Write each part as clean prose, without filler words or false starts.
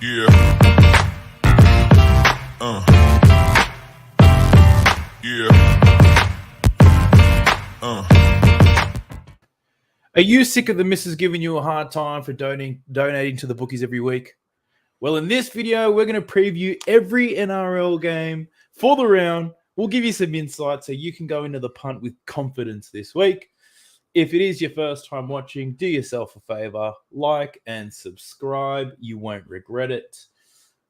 Yeah. Yeah. Are you sick of the missus giving you a hard time for donating to the bookies every week? Well, in this video, we're going to preview every NRL game for the round. We'll give you some insight so you can go into the punt with confidence this week. If it is your first time watching, do yourself a favor, like and subscribe. You won't regret it.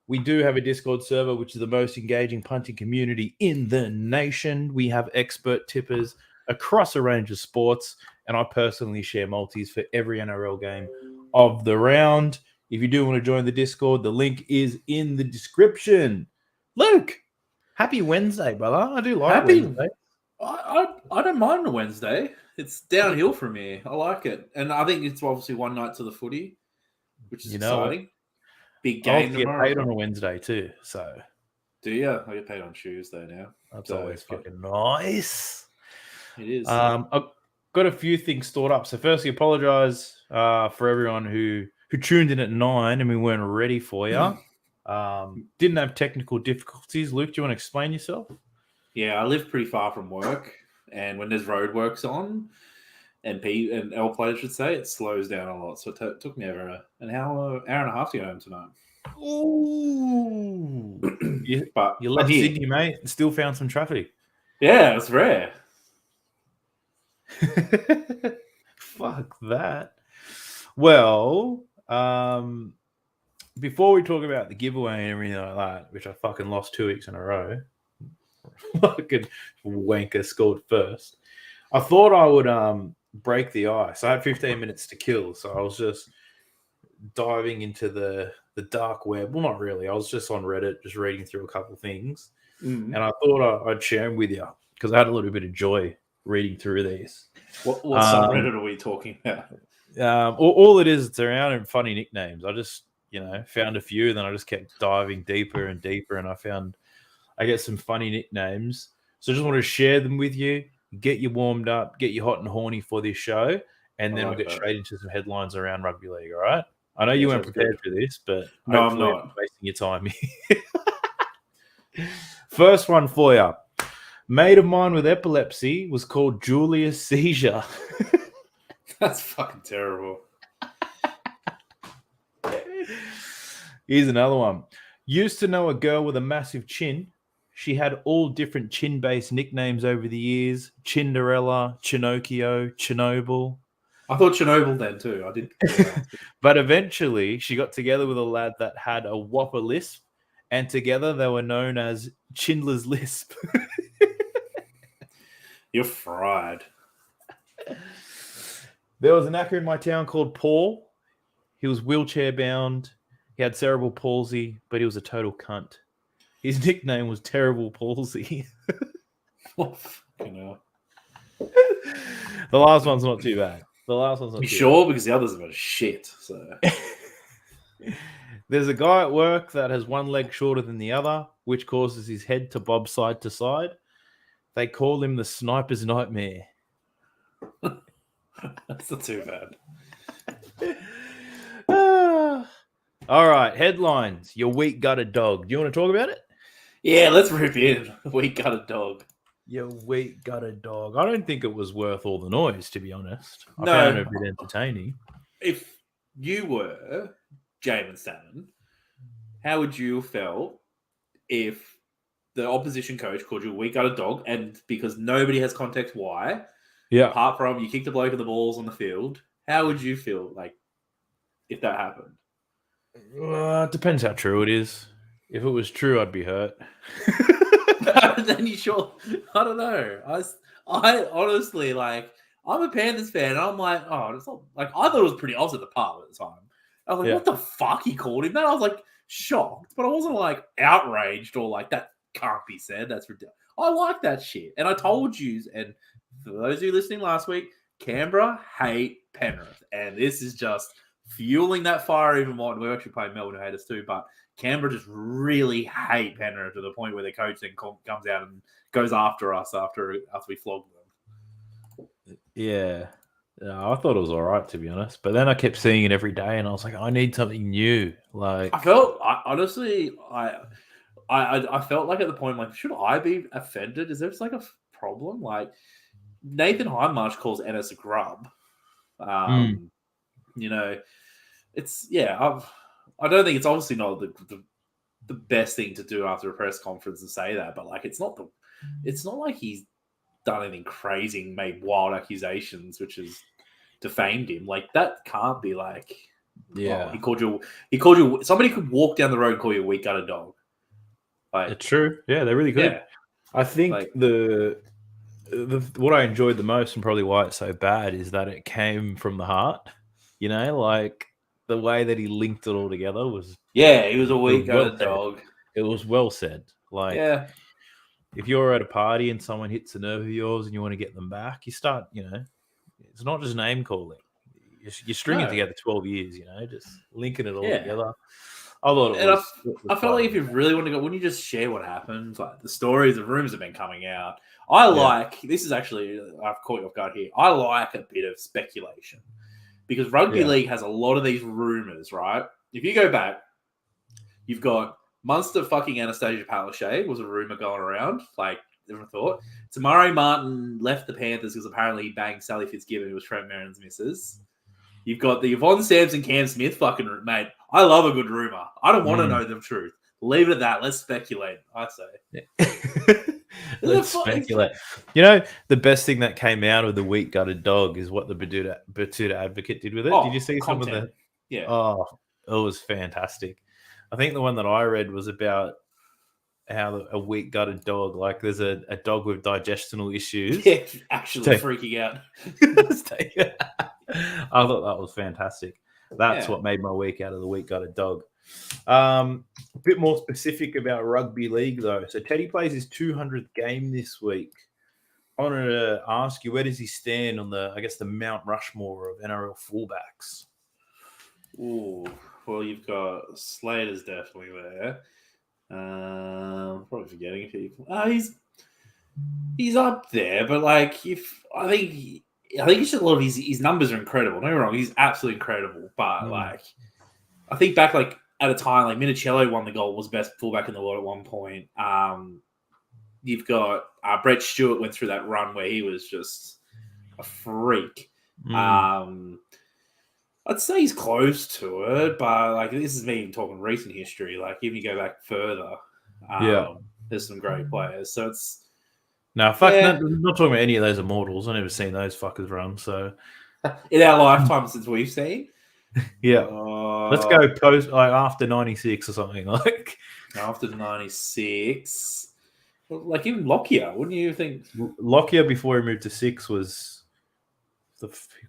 We do have a Discord server, which is the most engaging punting community in the nation. We have expert tippers across a range of sports, and I personally share multis for every NRL game of the round. If you do want to join the Discord, the link is in the description. Luke, happy Wednesday, brother. I do like Wednesday. I don't mind a Wednesday. It's downhill from here. I like it. And I think it's obviously one night to the footy, which is exciting. Big game tomorrow. Get paid on a Wednesday too. So do you? I get paid on Tuesday now. That's always fucking nice. It is. I've got a few things stored up. So firstly, apologize for everyone who tuned in at 9 and we weren't ready for you. Didn't have technical difficulties. Luke, do you want to explain yourself? Yeah, I live pretty far from work, and when there's roadworks on, and L players should say, it slows down a lot. So it took me over an hour and a half to get home tonight. Ooh. But you left Sydney, mate, and still found some traffic. Yeah, it's rare. Fuck that. Well, before we talk about the giveaway and everything like that, which I fucking lost 2 weeks in a row, fucking wanker scored first. I thought I would break the ice. I had 15 minutes to kill, so I was just diving into the dark web. Well, not really. I was just on Reddit, just reading through a couple things, and I thought I'd share them with you because I had a little bit of joy reading through these. What subreddit are we talking about? All it is, it's around funny nicknames. I just, found a few, and then I just kept diving deeper and deeper, and I get some funny nicknames. So I just want to share them with you, get you warmed up, get you hot and horny for this show, and then we'll get straight into some headlines around rugby league, all right? I know you weren't prepared for this, but no, I'm not wasting your time here. First one for you. Mate of mine with epilepsy was called Julius Caesar. That's fucking terrible. Here's another one. Used to know a girl with a massive chin. She had all different chin-based nicknames over the years. Cinderella, Chinocchio, Chernobyl. I thought Chernobyl then too. I did. But eventually, she got together with a lad that had a whopper lisp, and together they were known as Schindler's Lisp. You're fried. There was an actor in my town called Paul. He was wheelchair-bound. He had cerebral palsy, but he was a total cunt. His nickname was Terrible Palsy. Oh, fucking hell. The last one's not too bad. You sure? Because the others are shit. So there's a guy at work that has one leg shorter than the other, which causes his head to bob side to side. They call him the Sniper's Nightmare. That's not too bad. All right, headlines. Your weak gutted dog. Do you want to talk about it? Yeah, let's rip in. Weak gutted dog. Your weak gutted dog. I don't think it was worth all the noise, to be honest. I No. found it a bit entertaining. If you were Jamin Salmon, how would you have felt if the opposition coach called you a weak gutted dog, and because nobody has context why, apart from you kicked the bloke in the balls on the field, how would you feel like if that happened? It depends how true it is. If it was true, I'd be hurt. Then you sure? I don't know. I honestly, I'm a Panthers fan, and I'm like, oh, it's not I thought it was pretty. I was at the pub at the time. I was like, what the fuck? He called him that? I was shocked, but I wasn't outraged or that can't be said. That's ridiculous. I like that shit, and I told you. And for those of you listening last week, Canberra hate Penrith, and this is just fueling that fire even more. We're actually playing Melbourne who hate us too, but Canberra just really hate Penrith to the point where the coach then comes out and goes after us after we flog them. Yeah. I thought it was all right, to be honest. But then I kept seeing it every day, and I was like, I need something new. Like, Honestly, I felt like at the point, like, should I be offended? Is there just like a problem? Like, Nathan Hindmarsh calls Ennis a grub. You know, I don't think it's obviously not the best thing to do after a press conference and say that, but like, it's not like he's done anything crazy and made wild accusations, which has defamed him. Like, that can't be like, yeah, he called you. Somebody could walk down the road and call you a weak gutted dog. Like, it's true. Yeah, they're really good. yeah, I think like, what I enjoyed the most, and probably why it's so bad, is that it came from the heart. You know, like the way that he linked it all together was yeah, he was a weak well gutted said. dog. It was well said. Like, Yeah, if you're at a party and someone hits a nerve of yours and you want to get them back, you start. It's not just name calling. You're stringing No. together 12 years. Just linking it all Yeah. together. I thought it And was. I felt like if you really want to go, wouldn't you just share what happened? Like, the stories, the rumors have been coming out. This is actually, I've caught you off guard here. I like a bit of speculation because rugby league has a lot of these rumors, right? If you go back, you've got Munster fucking Anastasia Palaszczuk was a rumor going around. Like, everyone thought. Tamari Martin left the Panthers because apparently he banged Sally Fitzgibbon, who was Trent Merrin's missus. You've got the Yvonne Sampson, Cam Smith fucking mate. I love a good rumor. I don't want to know the truth. Leave it at that. Let's speculate, I say. Let's speculate. The best thing that came out of the weak gutted dog is what the Batuta Advocate did with it. Did you see some of the? Yeah. Oh, it was fantastic. I think the one that I read was about how a weak gutted dog, like there's a dog with digestional issues. Yeah, actually freaking out. I thought that was fantastic. That's what made my week out of the weak gutted dog. A bit more specific about rugby league, though. So Teddy plays his 200th game this week. I wanted to ask you, where does he stand on the Mount Rushmore of NRL fullbacks? Ooh, well, you've got Slater's definitely there. Probably forgetting a few. He's up there, but like, I think it's just a lot of his numbers are incredible. Don't get me wrong, he's absolutely incredible. But like, I think back like at a time like Minicello won the gold, was best fullback in the world at one point. You've got Brett Stewart went through that run where he was just a freak. I'd say he's close to it, but like, this is me talking recent history. Like, even you go back further, there's some great players. So it's not talking about any of those immortals. I've never seen those fuckers run. So in our lifetime since we've seen, let's go post like after 96 or something. Like after 96, like even Lockyer, wouldn't you think? Lockyer before he moved to 6 was.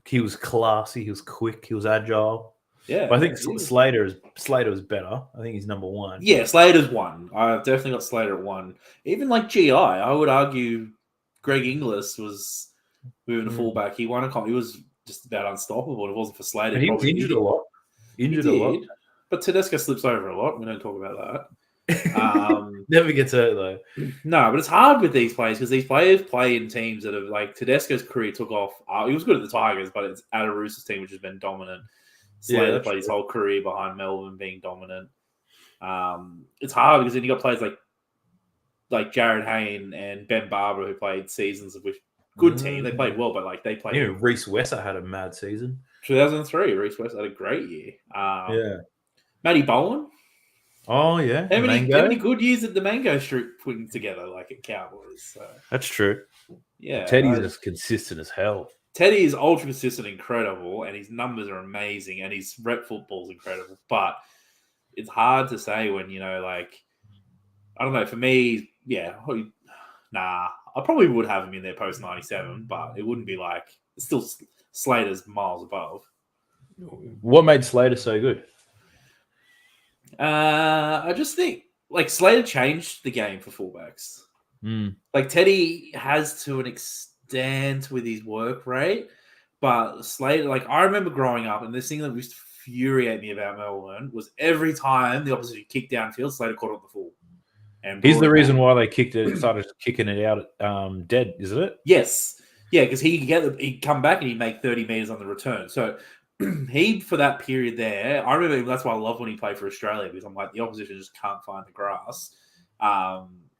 He was classy. He was quick. He was agile. Yeah, but I think Slater was better. I think he's number 1. Yeah, Slater's 1. I've definitely got Slater at 1. Even like GI, I would argue Greg Inglis was moving to fullback. He won a comp. He was just about unstoppable. If it wasn't for Slater, he was injured a lot. But Tedesco slips over a lot. We don't talk about that. Never gets hurt though. No, but it's hard with these players because these players play in teams that have like Tedesco's career took off. He was good at the Tigers, but it's at a Roosters team which has been dominant. Slater played his whole career behind Melbourne being dominant. It's hard because then you got players like Jared Hayne and Ben Barber who played seasons of which good team. They played well, but like they played. Reece Wesser had a mad season. 2003, Reece Wesser had a great year. Matty Bowen. Oh yeah, how many good years did the Mango Street putting together like at Cowboys? So. That's true. Yeah, Teddy's as consistent as hell. Teddy is ultra consistent, incredible, and his numbers are amazing, and his rep football is incredible. But it's hard to say when like I don't know. For me, I probably would have him in there post 97, but it wouldn't be like it's still Slater's miles above. What made Slater so good? I just think like Slater changed the game for fullbacks. Like Teddy has to an extent with his work rate, but Slater, like I remember growing up, and this thing that used to infuriate me about Melbourne was every time the opposition kicked downfield, Slater caught up the full. And he's the reason why they started kicking it out dead, isn't it? Yes. Yeah, because he'd come back and he'd make 30 meters on the return. So he, for that period there, I remember that's why I love when he played for Australia, because I'm like, the opposition just can't find the grass.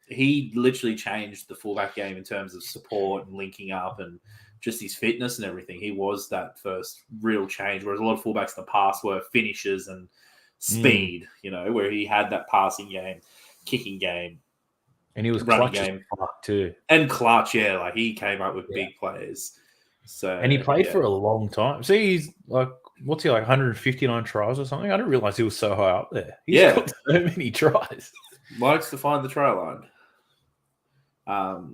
He literally changed the fullback game in terms of support and linking up and just his fitness and everything. He was that first real change, whereas a lot of fullbacks in the past were finishers and speed, where he had that passing game, kicking game, And he was running clutch as game fuck too. and clutch. Yeah, like he came up with big players. So And he played for a long time. See, he's like, what's he like, 159 tries or something? I didn't realize he was so high up there. He's got so many tries. Likes to find the try line.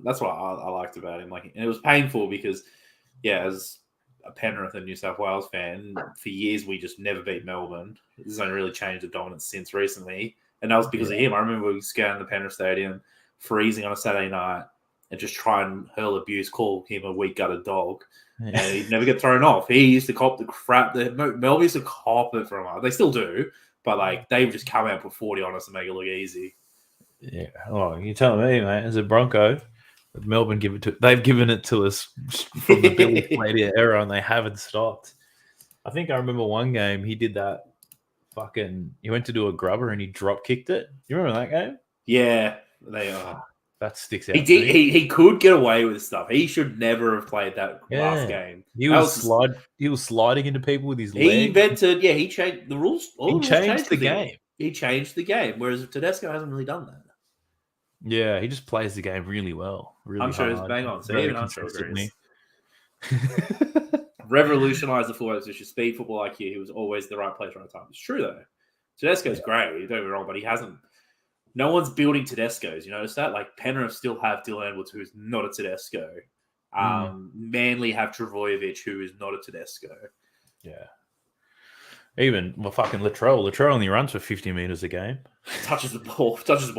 That's what I liked about him. Like, and it was painful because, as a Penrith and New South Wales fan, for years we just never beat Melbourne. This has only really changed the dominance since recently, and that was because of him. I remember we scouting the Penrith Stadium, freezing on a Saturday night, and just try and hurl abuse, call him a weak gutted dog, and he'd never get thrown off. He used to cop the crap. Melbourne used to cop it from us. They still do, but like they would just come out and put 40 on us and make it look easy. Yeah. Oh, you're telling me, mate, as a Bronco, Melbourne they've given it to us from the Billy Slater era, and they haven't stopped. I think I remember one game he did that. He went to do a grubber and he drop kicked it. You remember that game? Yeah, they are. That sticks out. He could get away with stuff. He should never have played that last game. He was sliding into people with his leg. He invented. Yeah, he changed the rules. He changed the game. He changed the game, whereas Tedesco hasn't really done that. Yeah, he just plays the game really well. Really, I'm sure he's bang on. So even I'm sure revolutionized the fullbacks with speed, football IQ. He was always the right place, right time. It's true though. Tedesco's great. Don't get me wrong, but he hasn't. No one's building Tedescos. You notice that? Like Penrith still have Dylan Edwards, who is not a Tedesco. Manly have Travojevic, who is not a Tedesco. Yeah. Even fucking Latrell. Latrell only runs for 50 meters a game. Touches the ball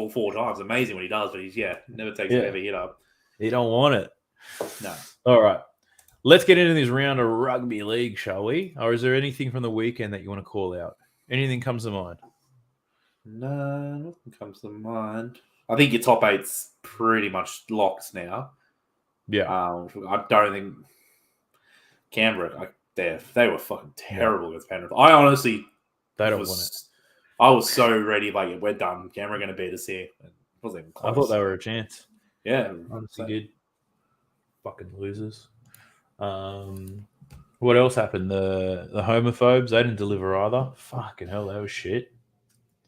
4 times. Amazing when he does, but he's never takes a heavy hit up. He don't want it. No. All right. Let's get into this round of rugby league, shall we? Or is there anything from the weekend that you want to call out? Anything comes to mind? No, nothing comes to mind. I think your top 8's pretty much locked now. Yeah. I don't think Canberra, they were fucking terrible against Penrith. I honestly they don't want it. I was so ready, like, we're done. Canberra going to beat us here. It wasn't even close. I thought they were a chance. Yeah. Honestly did. Fucking losers. What else happened? The homophobes, they didn't deliver either. Fucking hell, they were shit.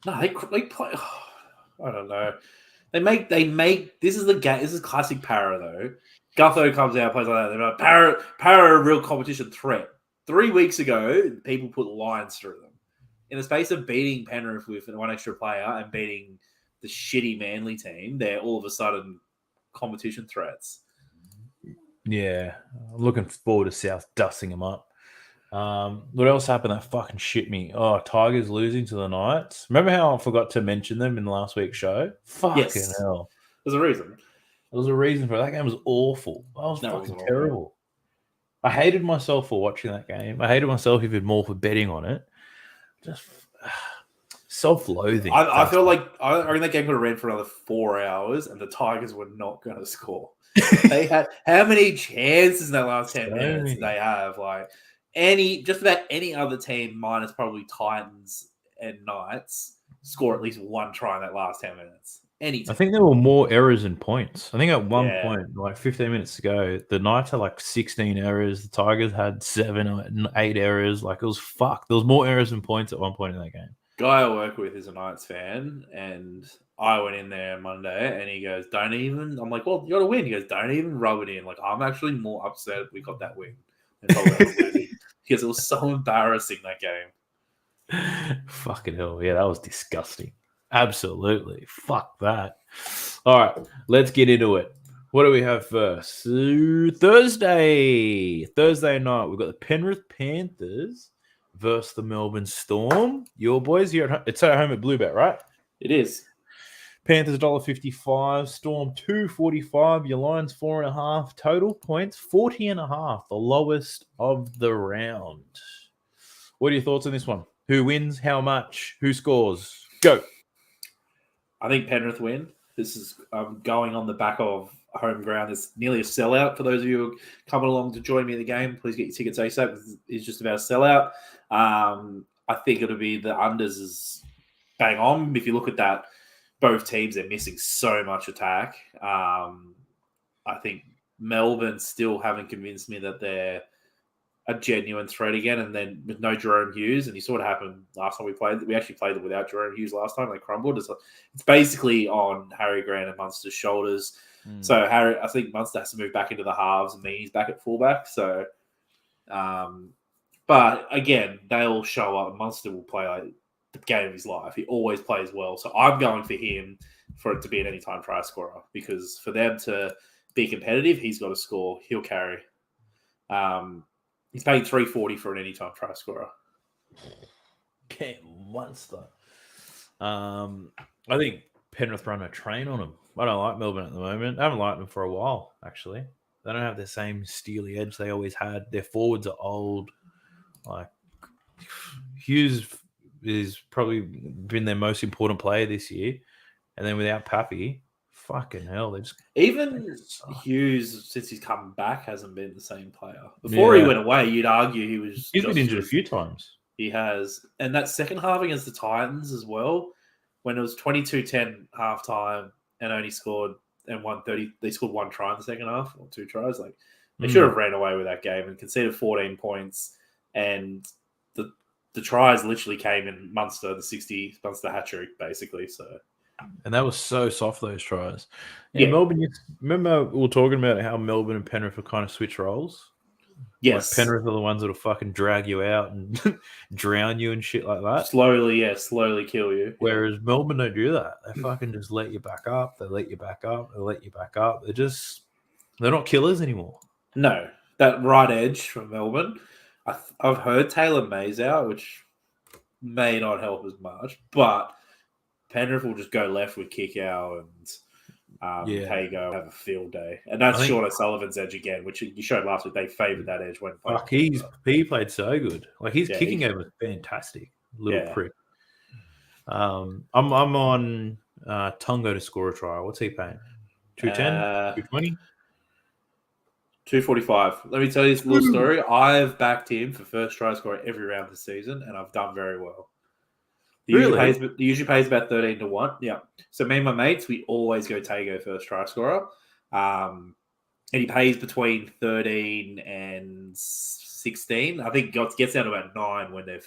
No, they play. I don't know. They make this is the game. This is classic Para though. Gutho comes out, plays like that. They're like, Para, a real competition threat. 3 weeks ago, people put lines through them. In the space of beating Penrith with one extra player and beating the shitty Manly team, they're all of a sudden competition threats. Yeah, I'm looking forward to South dusting them up. What else happened that fucking shit me? Oh, Tigers losing to the Knights. Remember how I forgot to mention them in last week's show? Fucking hell. There's a reason. There was a reason for it. That game was awful. That was fucking terrible. I hated myself for watching that game. I hated myself even more for betting on it. Just self-loathing. I feel like I reckon that game could have ran for another 4 hours and the Tigers were not going to score. They had how many chances in that last 10 minutes did they have? Like just about any other team minus probably Titans and Knights score at least one try in that last 10 minutes. Any team. I think there were more errors than points. I think at one point, like 15 minutes ago, the Knights had like 16 errors. The Tigers had 7 or 8 errors. Like it was fucked. There was more errors than points at one point in that game. Guy I work with is a Knights fan, and I went in there on Monday, and he goes, "Don't even." I'm like, "Well, you got to win." He goes, "Don't even rub it in." Like I'm actually more upset we got that win than probably because it was so embarrassing that game. Fucking hell, yeah, that was disgusting. Absolutely, fuck that. All right, let's get into it. What do we have first? Thursday night, we've got the Penrith Panthers versus the Melbourne Storm. Your boys, it's at home at Bluebet, right? It is. Panthers $1.55, Storm $2.45. Your Lions 4.5. Total points 40.5, the lowest of the round. What are your thoughts on this one? Who wins? How much? Who scores? Go. I think Penrith win. This is going on the back of home ground. It's nearly a sellout for those of you who are coming along to join me in the game. Please get your tickets ASAP. It's just about a sellout. I think it'll be the unders is bang on. If you look at that, both teams are missing so much attack. I think Melbourne still haven't convinced me that they're a genuine threat again, and then with no Jerome Hughes, and he sort of happened last time we played. We actually played it without Jerome Hughes last time. They crumbled. It's basically on Harry Grant and Munster's shoulders. So I think Munster has to move back into the halves, and Meany's back at fullback. So, but again, they'll show up. Munster will play like the game of his life. He always plays well. So I'm going for him for it to be an anytime try scorer, because for them to be competitive, he's got to score. He'll carry. He's paying $3.40 for an anytime try scorer. Okay, Munster. I think Penrith run a train on him. I don't like Melbourne at the moment. I haven't liked them for a while, actually. They don't have the same steely edge they always had. Their forwards are old. Like Hughes is probably been their most important player this year. And then without Pappy, fucking hell, they just Hughes, since he's come back, hasn't been the same player. Before he went away, you'd argue he's been injured a few times. He has, and that second half against the Titans as well, when it was 22-10 halftime and only scored and won 30. They scored one try in the second half or two tries. Like they should have ran away with that game and conceded 14 points. And the tries literally came in Munster, the 60 Munster hat trick, basically. So. And that was so soft, those tries. Yeah, Melbourne, remember we were talking about how Melbourne and Penrith will kind of switch roles? Yes. Like Penrith are the ones that will fucking drag you out and drown you and shit like that. Slowly kill you. Whereas Melbourne don't do that. They fucking just let you back up. They let you back up. They let you back up. They're not killers anymore. No. That right edge from Melbourne, I've heard Taylor May's out, which may not help as much, but Penrith will just go left with Kickow and Tago have a field day. And that's Sean O'Sullivan's edge again, which you showed last week. They favoured that edge when he played so good. Like his kicking game was fantastic. Little prick. I'm on Tungo to score a try. What's he paying? 210? 220? 245. Let me tell you this little story. I've backed him for first try scorer every round this season, and I've done very well. He usually pays about 13 to 1. Yeah. So me and my mates, we always go Tago first try scorer. And he pays between 13 and 16. I think gets down to about 9 when they're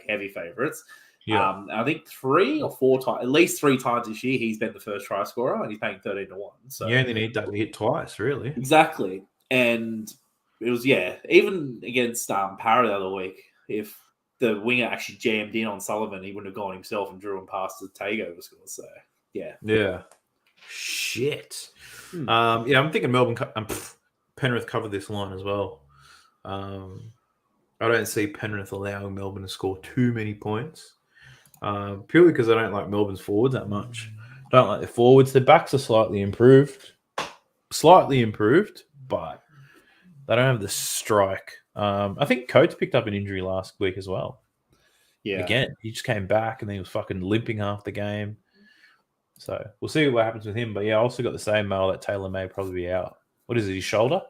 heavy favourites. Yeah. I think 3 or 4 times, at least 3 times this year, he's been the first try scorer, and he's paying 13 to 1. So you only need that to hit twice, really. Exactly. And it was, even against Para the other week, if the winger actually jammed in on Sullivan, he wouldn't have gone himself and drew him past the Tago to score. So, yeah. Yeah. Shit. I'm thinking Melbourne, Penrith covered this line as well. I don't see Penrith allowing Melbourne to score too many points. Purely because I don't like Melbourne's forwards that much. I don't like their forwards. Their backs are slightly improved, but they don't have the strike. I think Coates picked up an injury last week as well. Yeah. Again, he just came back and he was fucking limping half the game. So we'll see what happens with him. But I also got the same mail that Taylor may probably be out. What is it, his shoulder?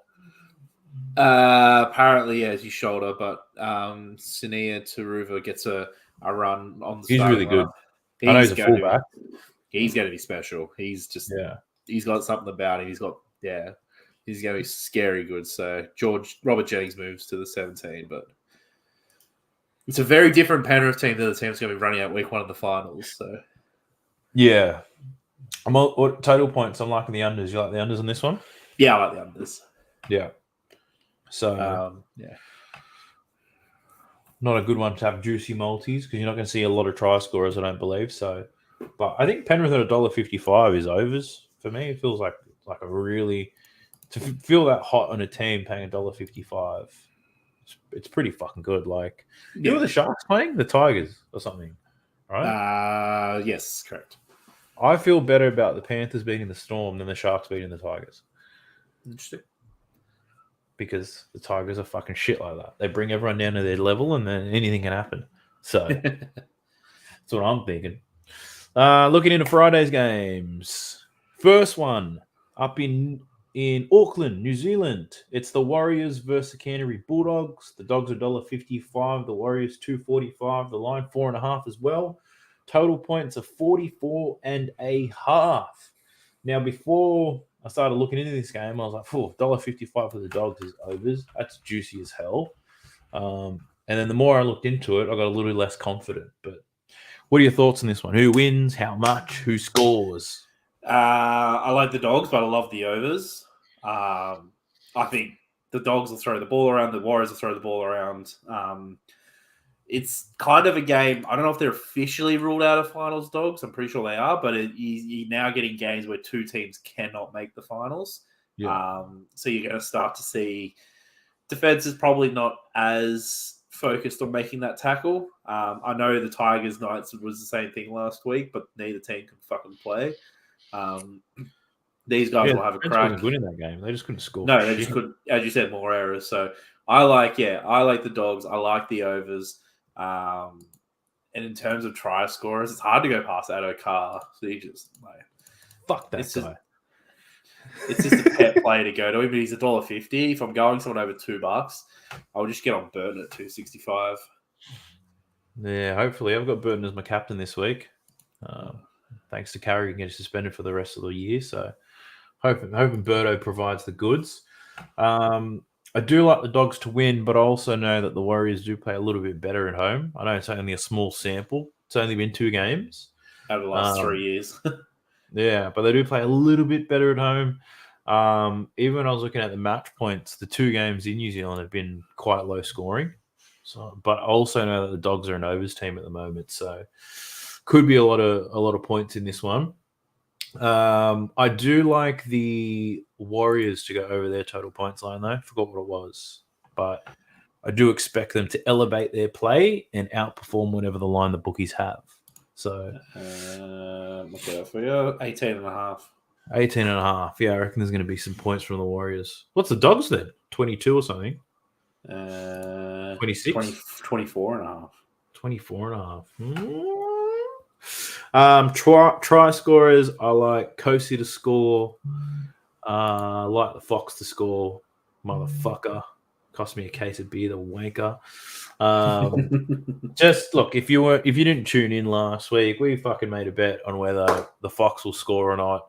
Apparently, it's his shoulder, but Sinia Taruva gets a run on the He's really good. I know he's a fullback. He's going to be special. He's just, he's got something about him. He's going to be scary good. So Robert Jennings moves to the 17, but it's a very different Penrith team than the team's going to be running out week 1 of the finals. So yeah, what total points? I'm liking the unders. You like the unders on this one? Yeah, I like the unders. Yeah. So not a good one to have juicy multis because you're not going to see a lot of try scorers, I don't believe. So, but I think Penrith at $1.55 is overs for me. It feels like a really to feel that hot on a team paying $1.55. It's pretty fucking good. Like, you know the Sharks playing the Tigers or something, right? Yes, correct. I feel better about the Panthers beating the Storm than the Sharks beating the Tigers. Interesting. Because the Tigers are fucking shit like that. They bring everyone down to their level and then anything can happen. So that's what I'm thinking. Looking into Friday's games. First one up in in Auckland, New Zealand. It's the Warriors versus the Canterbury Bulldogs. The Dogs are $1.55. The Warriors $2.45. The line 4.5 as well. Total points of 44.5. Now, before I started looking into this game, I was like, $1.55 for the Dogs is overs. That's juicy as hell. And then the more I looked into it, I got a little less confident. But what are your thoughts on this one? Who wins? How much? Who scores? I like the Dogs, but I love the overs. I think the Dogs will throw the ball around. The Warriors will throw the ball around. It's kind of a game. I don't know if they're officially ruled out of finals, Dogs. I'm pretty sure they are, but you're now getting games where two teams cannot make the finals. Yeah. So you're going to start to see defense is probably not as focused on making that tackle. I know the Tigers Knights was the same thing last week, but neither team can fucking play. These guys will have a crack. Wasn't good in that game. They just couldn't score. No, they just couldn't. As you said, more errors. So I like the Dogs. I like the overs. And in terms of try scorers, it's hard to go past Addo Carr. So you just like fuck that guy. It's just a pet play to go to him, but he's $1.50. If I'm going someone over $2, I'll just get on Burton at $2.65. Yeah, hopefully. I've got Burton as my captain this week. Thanks to Carey, getting suspended for the rest of the year. So hoping Birdo provides the goods. I do like the Dogs to win, but I also know that the Warriors do play a little bit better at home. I know it's only a small sample. It's only been 2 games. Over the last 3 years. Yeah, but they do play a little bit better at home. Even when I was looking at the match points, the 2 games in New Zealand have been quite low scoring. So, but I also know that the Dogs are an overs team at the moment, so could be a lot of points in this one. I do like the Warriors to go over their total points line, though. I forgot what it was, but I do expect them to elevate their play and outperform whatever the line the bookies have. So, okay, for you, 18.5. 18.5. Yeah, I reckon there's going to be some points from the Warriors. What's the Dogs then? 22 or something? 26? 24.5. 24.5. Try scorers, I like Kosi to score. I like the Fox to score. Motherfucker. Cost me a case of beer, the wanker. Just look, if you didn't tune in last week, we fucking made a bet on whether the Fox will score or not.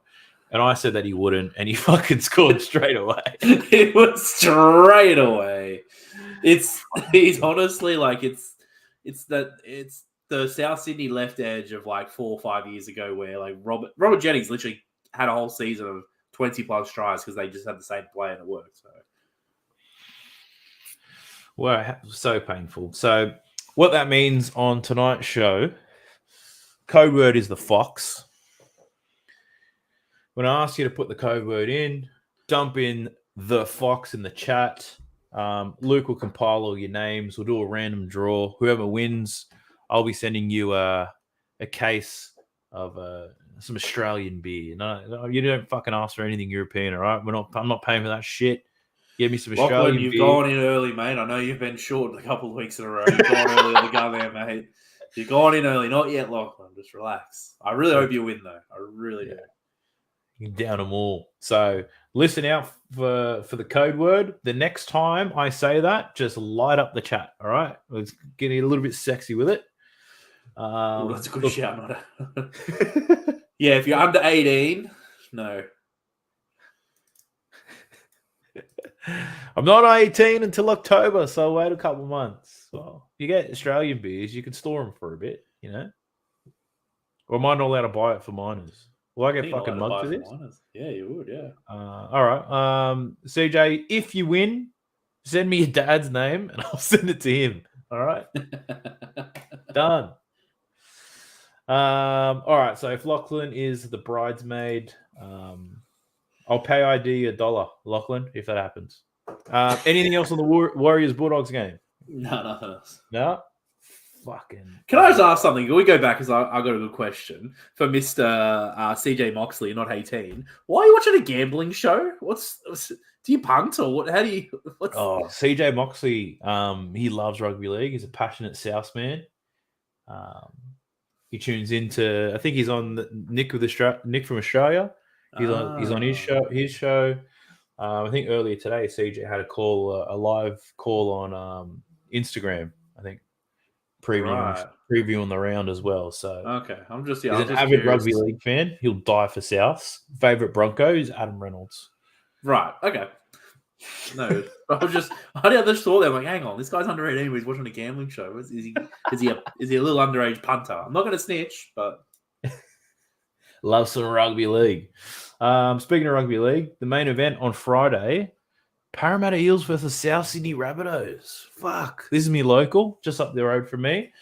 And I said that he wouldn't, and he fucking scored straight away. It was straight away. He's honestly like it's the South Sydney left edge of like 4 or 5 years ago, where like Robert Jennings literally had a whole season of 20 plus tries because they just had the same play and it worked. So, well, so painful. So, what that means on tonight's show, code word is the Fox. When I ask you to put the code word in, dump in the Fox in the chat. Luke will compile all your names. We'll do a random draw. Whoever wins, I'll be sending you a case of some Australian beer. No, you don't fucking ask for anything European, all right? I'm not paying for that shit. Give me some Australian beer. You've gone in early, mate. I know you've been short a couple of weeks in a row. You've gone early in the gun there, mate. You've gone in early. Not yet, Lachlan. Just relax. I really hope you win, though. I really do. You can down them all. So listen out for the code word. The next time I say that, just light up the chat, all right? Let's get a little bit sexy with it. That's a good shout. Yeah, if you're under 18, no. I'm not 18 until October, so I'll wait a couple months. Well, you get Australian beers, you can store them for a bit, you know? Or am I not allowed to buy it for minors? Will I get fucking mugged for this? Minors. Yeah, you would, yeah. All right. CJ, if you win, send me your dad's name and I'll send it to him. All right? Done. All right, so if Lachlan is the bridesmaid, I'll pay ID $1, Lachlan, if that happens. Anything else on the Warriors Bulldogs game? No, nothing else. No? Fucking. Can I just ask something? Can we go back? Because I got a good question for Mr. CJ Moxley, not 18. Why are you watching a gambling show? Do you punt or what? How do you? CJ Moxley, he loves rugby league. He's a passionate South man. He tunes into. I think he's on Nick from Australia. He's on his show. I think earlier today, CJ had a live call on Instagram. I think previewing the round as well. So Okay, I was he's an just avid curious. rugby league fan. He'll die for Souths. Favorite Broncos, Adam Reynolds. Right. Okay. No, I just thought that. I'm like, hang on, this guy's under 18. He's watching a gambling show. Is he a little underage punter? I'm not going to snitch, but Love some rugby league. Speaking of rugby league, the main event on Friday, Parramatta Eels versus South Sydney Rabbitohs. Fuck, this is me local, just up the road from me.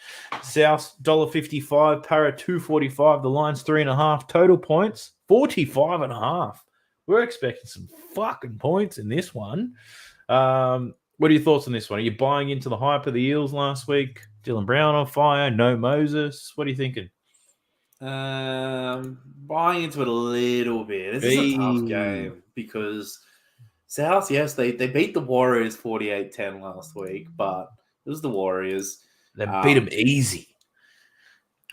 South $1.55, Para $2.45. The line's 3.5. Total points 45.5. We're expecting some fucking points in this one. What are your thoughts on this one? Are you buying into the hype of the Eels last week? Dylan Brown on fire, no Moses. What are you thinking? Buying into it a little bit. This is a tough game because South, yes, they beat the Warriors 48-10 last week, but it was the Warriors. They beat them easy.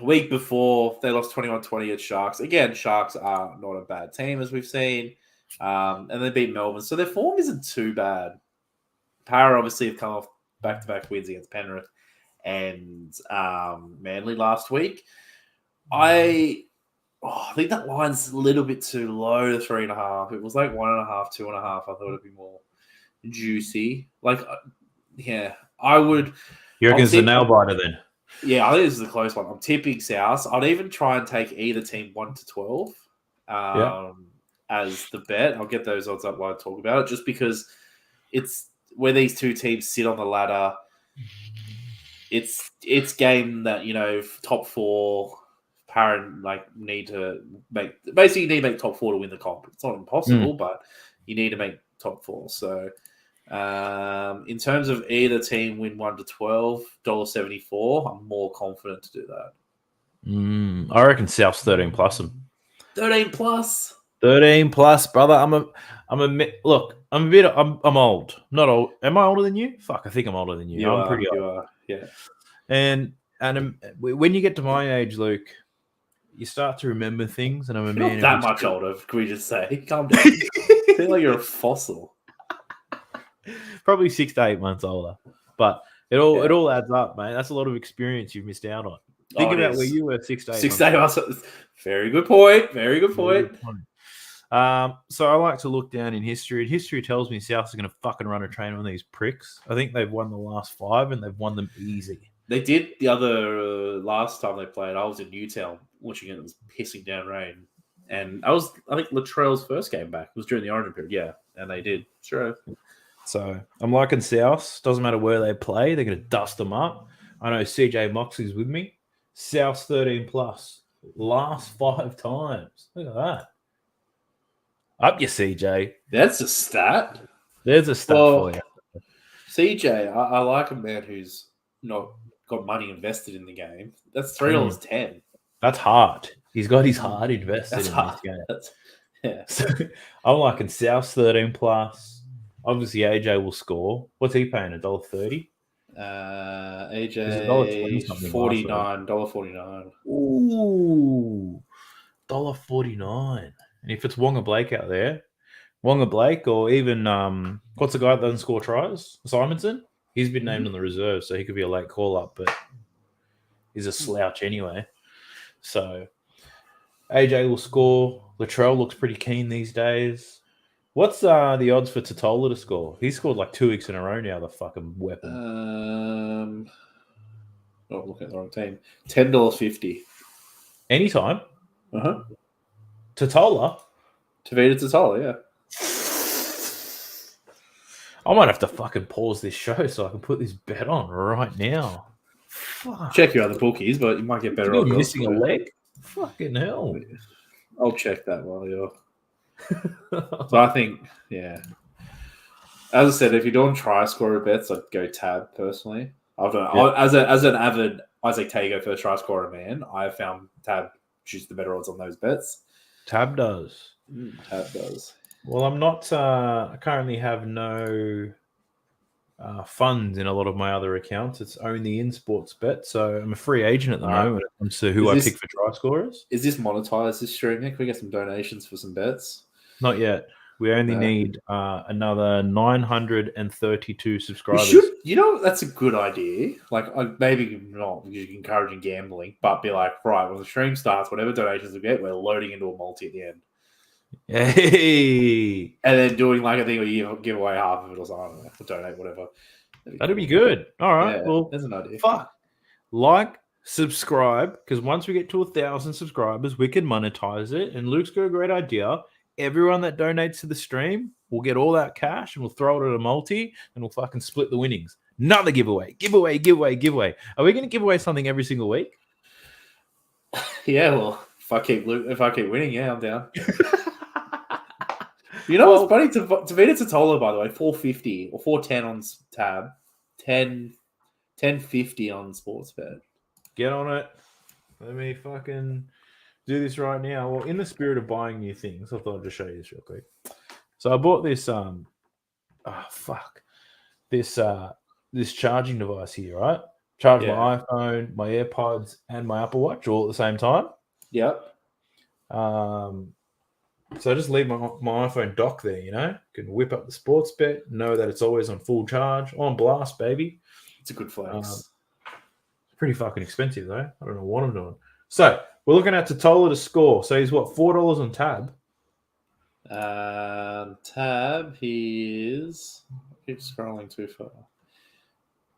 Week before, they lost 21-20 at Sharks. Again, Sharks are not a bad team, as we've seen. And they beat Melbourne. So their form isn't too bad. Para obviously have come off back-to-back wins against Penrith and Manly last week. I think that line's a little bit too low to 3.5. It was like 1.5, 2.5. I thought it'd be more juicy. I would. You reckon it's a nail biter then? Yeah, I think this is a close one. I'm tipping South. I'd even try and take either team 1-12 as the bet. I'll get those odds up while I talk about it, just because it's where these two teams sit on the ladder. It's game that top four. Parent need to make top four to win the comp. It's not impossible, but you need to make top four. So, in terms of either team win 1-12, $1.74, I'm more confident to do that. I reckon South's 13 plus them. 13 plus. 13 plus, brother. I'm old. Not old. Am I older than you? Fuck, I think I'm older than you. I'm pretty old. You are, yeah. And when you get to my age, Luke, you start to remember things, and I'm a man. Not that much older, can we just say? Calm down. I feel like you're a fossil. Probably 6 to 8 months older, but it all adds up, mate. That's a lot of experience you've missed out on. Think about where you were 6 to 8 6 to 8 months. Very good point. Very good point. So I like to look down in history. And history tells me South's are going to fucking run a train on these pricks. I think they've won the last 5, and they've won them easy. They did the other last time they played. I was in Newtown watching it. It was pissing down rain. And I think Latrell's first game back was during the Origin period. Yeah, and they did. Sure. So I'm liking South. Doesn't matter where they play. They're going to dust them up. I know CJ Moxley's with me. South 13 plus. Last 5 times. Look at that. Up your CJ. That's a stat. There's a stat for you. CJ, I like a man who's not got money invested in the game. That's $3.10. That's hard. He's got his heart invested in this game. So, I'm liking South 13 plus. Obviously, AJ will score. What's he paying? $1.30? AJ $49. Ooh, $1.49. And if it's Wonga Blake out there, Wonga Blake, or even what's the guy that doesn't score tries? Simonson. He's been named on the reserve, so he could be a late call up, but he's a slouch anyway. So AJ will score. Latrell looks pretty keen these days. What's the odds for Totola to score? He scored like 2 weeks in a row now, the fucking weapon. Looking at the wrong team. $10.50. Anytime? Uh-huh. Totola? Tavita Totola, yeah. I might have to fucking pause this show so I can put this bet on right now. Fuck. Check your other bookies, but you might get better odds. Missing a leg? Fucking hell. I'll check that while you're... So I think, yeah. As I said, if you don't try scorer bets, I'd go Tab personally. I've done as an avid Isaac Tago first try scorer man, I found Tab choose the better odds on those bets. Tab does. Tab does. Well, I'm not. I currently have no funds in a lot of my other accounts. It's only in sports bet, so I'm a free agent at the moment when it comes to who I pick for try scorers. Is this monetized, this streaming? Can we get some donations for some bets? Not yet. We only No. need another 932 We subscribers. should, that's a good idea. Like, maybe not because you're encouraging gambling, but be like, right, when the stream starts, whatever donations we get, we're loading into a multi at the end. Hey, And then doing like a thing where you give away half of it or something. I don't know, or donate, whatever. that'd be good. All right. Yeah, Well, there's an idea. fuck. Like, subscribe, because once we get to 1,000 subscribers, we can monetize it. And Luke's got a great idea. Everyone that donates to the stream will get all that cash and we'll throw it at a multi and we'll fucking split the winnings. Another giveaway. Are we going to give away something every single week? Yeah, well, if I keep winning, yeah, I'm down. What's funny? Tavita Totola, by the way, 450 or 410 on tab, 1050 on Sportsbet. Get on it. Let me fucking do this right now. Well, in the spirit of buying new things, I thought I'd just show you this real quick. So I bought this this charging device here, right? Charge my iPhone, my AirPods, and my Apple Watch all at the same time. Yep. So I just leave my iPhone dock there, can whip up the sports bet, know that it's always on full charge, on blast, baby. It's a good flex. Pretty fucking expensive though. I don't know what I'm doing. So we're looking at Totola to score. So he's what, $4 on tab? Tab, he is. I keep scrolling too far.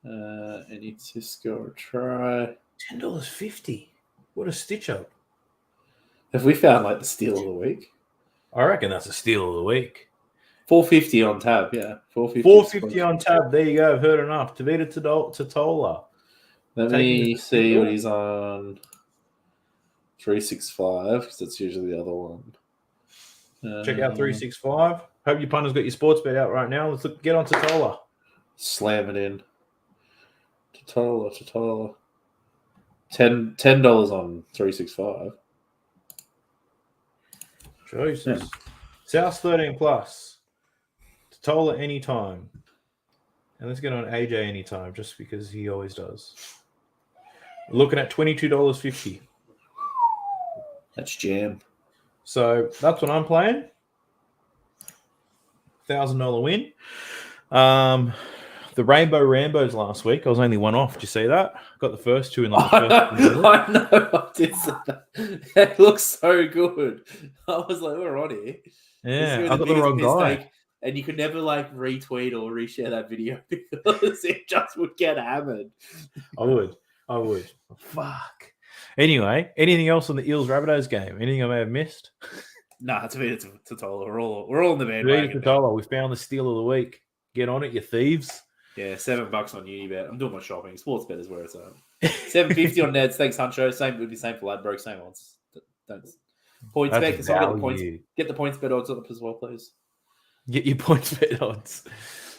I need to score a try. $10.50. What a stitch up. Have we found like the steal of the week? I reckon that's a steal of the week. 450 on tab, yeah. 450 on tab. There you go. I've heard enough. Tavita Totola. Let me see what he's on. 365, because that's usually the other one. Check out 365. Hope your punter's got your sports bet out right now. Let's get on Totola. Slam it in. Totola. $10 on 365. Jesus. Yeah. South 13 plus. Totola anytime. And let's get on AJ anytime, just because he always does. Looking at $22.50. That's jam. So that's what I'm playing. $1,000 win. The Rainbow Rambos last week, I was only one off. Did you see that? Got the first two in like the first. I know. I did see that. It looks so good. I was like, we're on here. Yeah, I got the wrong guy. And you could never like retweet or reshare that video because it just would get hammered. I would. Fuck. Anyway, anything else on the Eels Rabbitohs game? Anything I may have missed? Nah, it's Totola. We're all in the bandwagon. Totola. We found the steal of the week. Get on it, you thieves. Yeah, $7 on Unibet. I'm doing my shopping. Sportsbet is where it's at. $7.50 on Neds. Thanks, Huncho. Same would be same for Ladbroke. Same odds. Points bet. Get the points bet odds up as well, please. Get your points bet odds.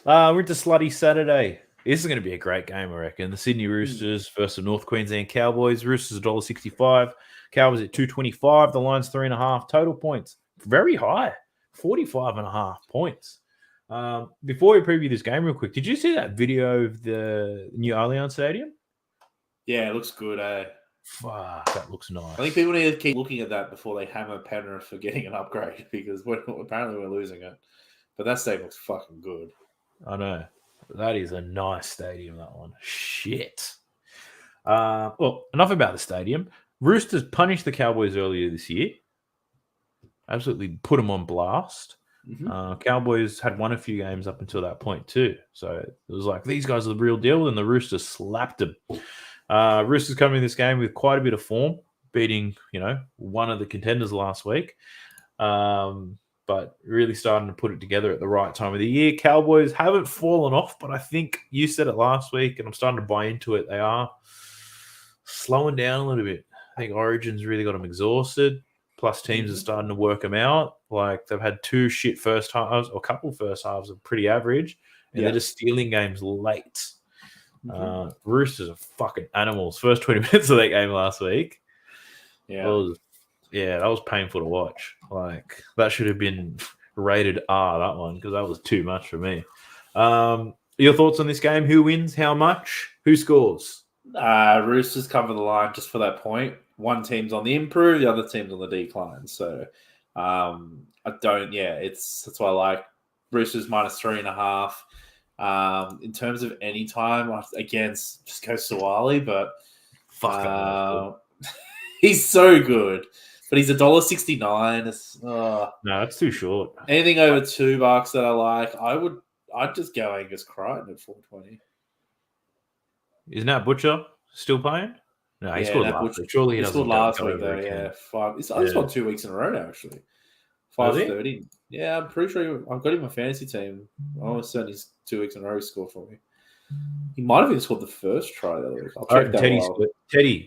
We're into Slutty Saturday. This is going to be a great game, I reckon. The Sydney Roosters versus the North Queensland Cowboys. Roosters $1.65. Cowboys at $2.25. The line's 3.5. Total points very high, 45.5 points. Before we preview this game real quick, did you see that video of the new Allianz Stadium? Yeah, it looks good, eh? Fuck, that looks nice. I think people need to keep looking at that before they hammer Penrith for getting an upgrade because apparently we're losing it. But that stadium looks fucking good. I know. That is a nice stadium, that one. Shit. Well, enough about the stadium. Roosters punished the Cowboys earlier this year. Absolutely put them on blast. Mm-hmm. Cowboys had won a few games up until that point too. So it was like, these guys are the real deal, and the Roosters slapped them. Roosters coming in this game with quite a bit of form, beating, one of the contenders last week. But really starting to put it together at the right time of the year. Cowboys haven't fallen off, but I think you said it last week, and I'm starting to buy into it. They are slowing down a little bit. I think Origin's really got them exhausted. Plus teams are starting to work them out. Like they've had two shit first halves, or a couple first halves of pretty average, and they're just stealing games late. Roosters are fucking animals. First 20 minutes of that game last week. Yeah. That was painful to watch. Like that should have been rated R, that one, because that was too much for me. Your thoughts on this game? Who wins? How much? Who scores? Roosters cover the line just for that point. One team's on the improve, the other team's on the decline. So I don't. Yeah, that's why I like Roosters -3.5. In terms of any time, again, just go Suwali, but Fuck, I love it. he's so good. But he's $1.69. No, that's too short. Anything over $2 that I like, I'd just go Angus Crichton at 420. Isn't that Butcher still playing? No, he Yeah, scored that last Butch. week. Surely he He scored doesn't go last week over though. Yeah, again. I just won 2 weeks in a row now. Actually, Has he? 530. Yeah, I'm pretty sure I've got him in my fantasy team. I almost certain he's 2 weeks in a row scored for me. He might have even scored the first try the other week. I'll I check reckon that while.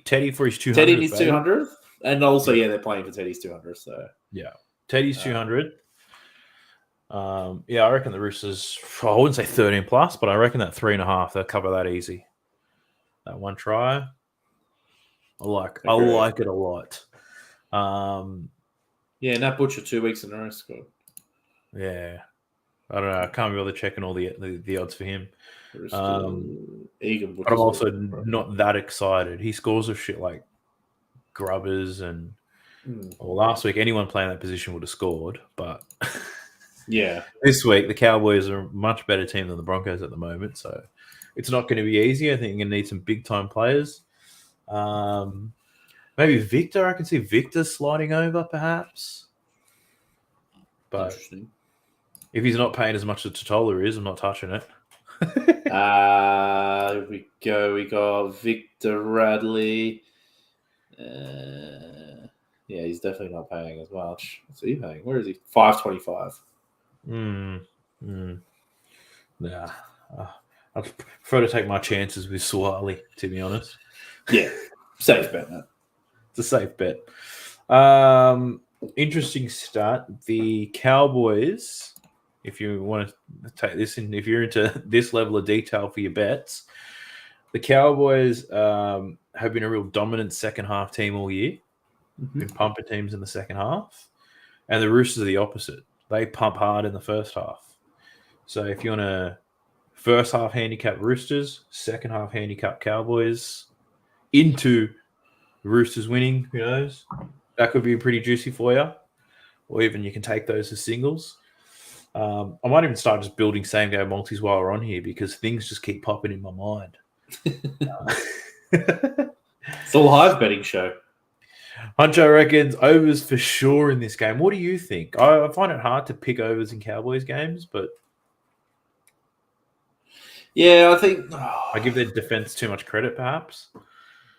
Teddy for his 200th. Teddy needs baby. 200th, and also Yeah. they're playing for Teddy's 200th. So Yeah, Teddy's 200. Yeah, I reckon the Roosters. I wouldn't say 13 plus, but I reckon that 3.5 they'll cover that easy. That one try, I like it a lot. Yeah, Nat Butcher 2 weeks in a row scored. Yeah, I don't know. I can't be bothered checking all the odds for him. Egan But I'm also not that excited. He scores of shit like grubbers and well, last week anyone playing that position would have scored, but yeah, this week the Cowboys are a much better team than the Broncos at the moment, so it's not going to be easy. I think you're going to need some big time players. Maybe Victor. I can see Victor sliding over, perhaps. But interesting. if he's not paying as much as Totola is, I'm not touching it. Here we go. We got Victor Radley. Yeah, he's definitely not paying as much. What's he paying? Where is he? 525. Yeah. I'd prefer to take my chances with Suwali, to be honest. Yeah, safe bet, man. It's a safe bet. Interesting stat. The Cowboys, if you want to take this in, if you're into this level of detail for your bets, the Cowboys have been a real dominant second half team all year. Been pumping teams in the second half. And the Roosters are the opposite. They pump hard in the first half. So if you want to first half handicap Roosters, second half handicap Cowboys, into Roosters winning, who knows? That could be pretty juicy for you. Or even you can take those as singles. I might even start just building same game multis while we're on here because things just keep popping in my mind. It's a live betting show. Huncho reckons overs for sure in this game. What do you think? I find it hard to pick overs in Cowboys games, but yeah, I think I give their defense too much credit, perhaps.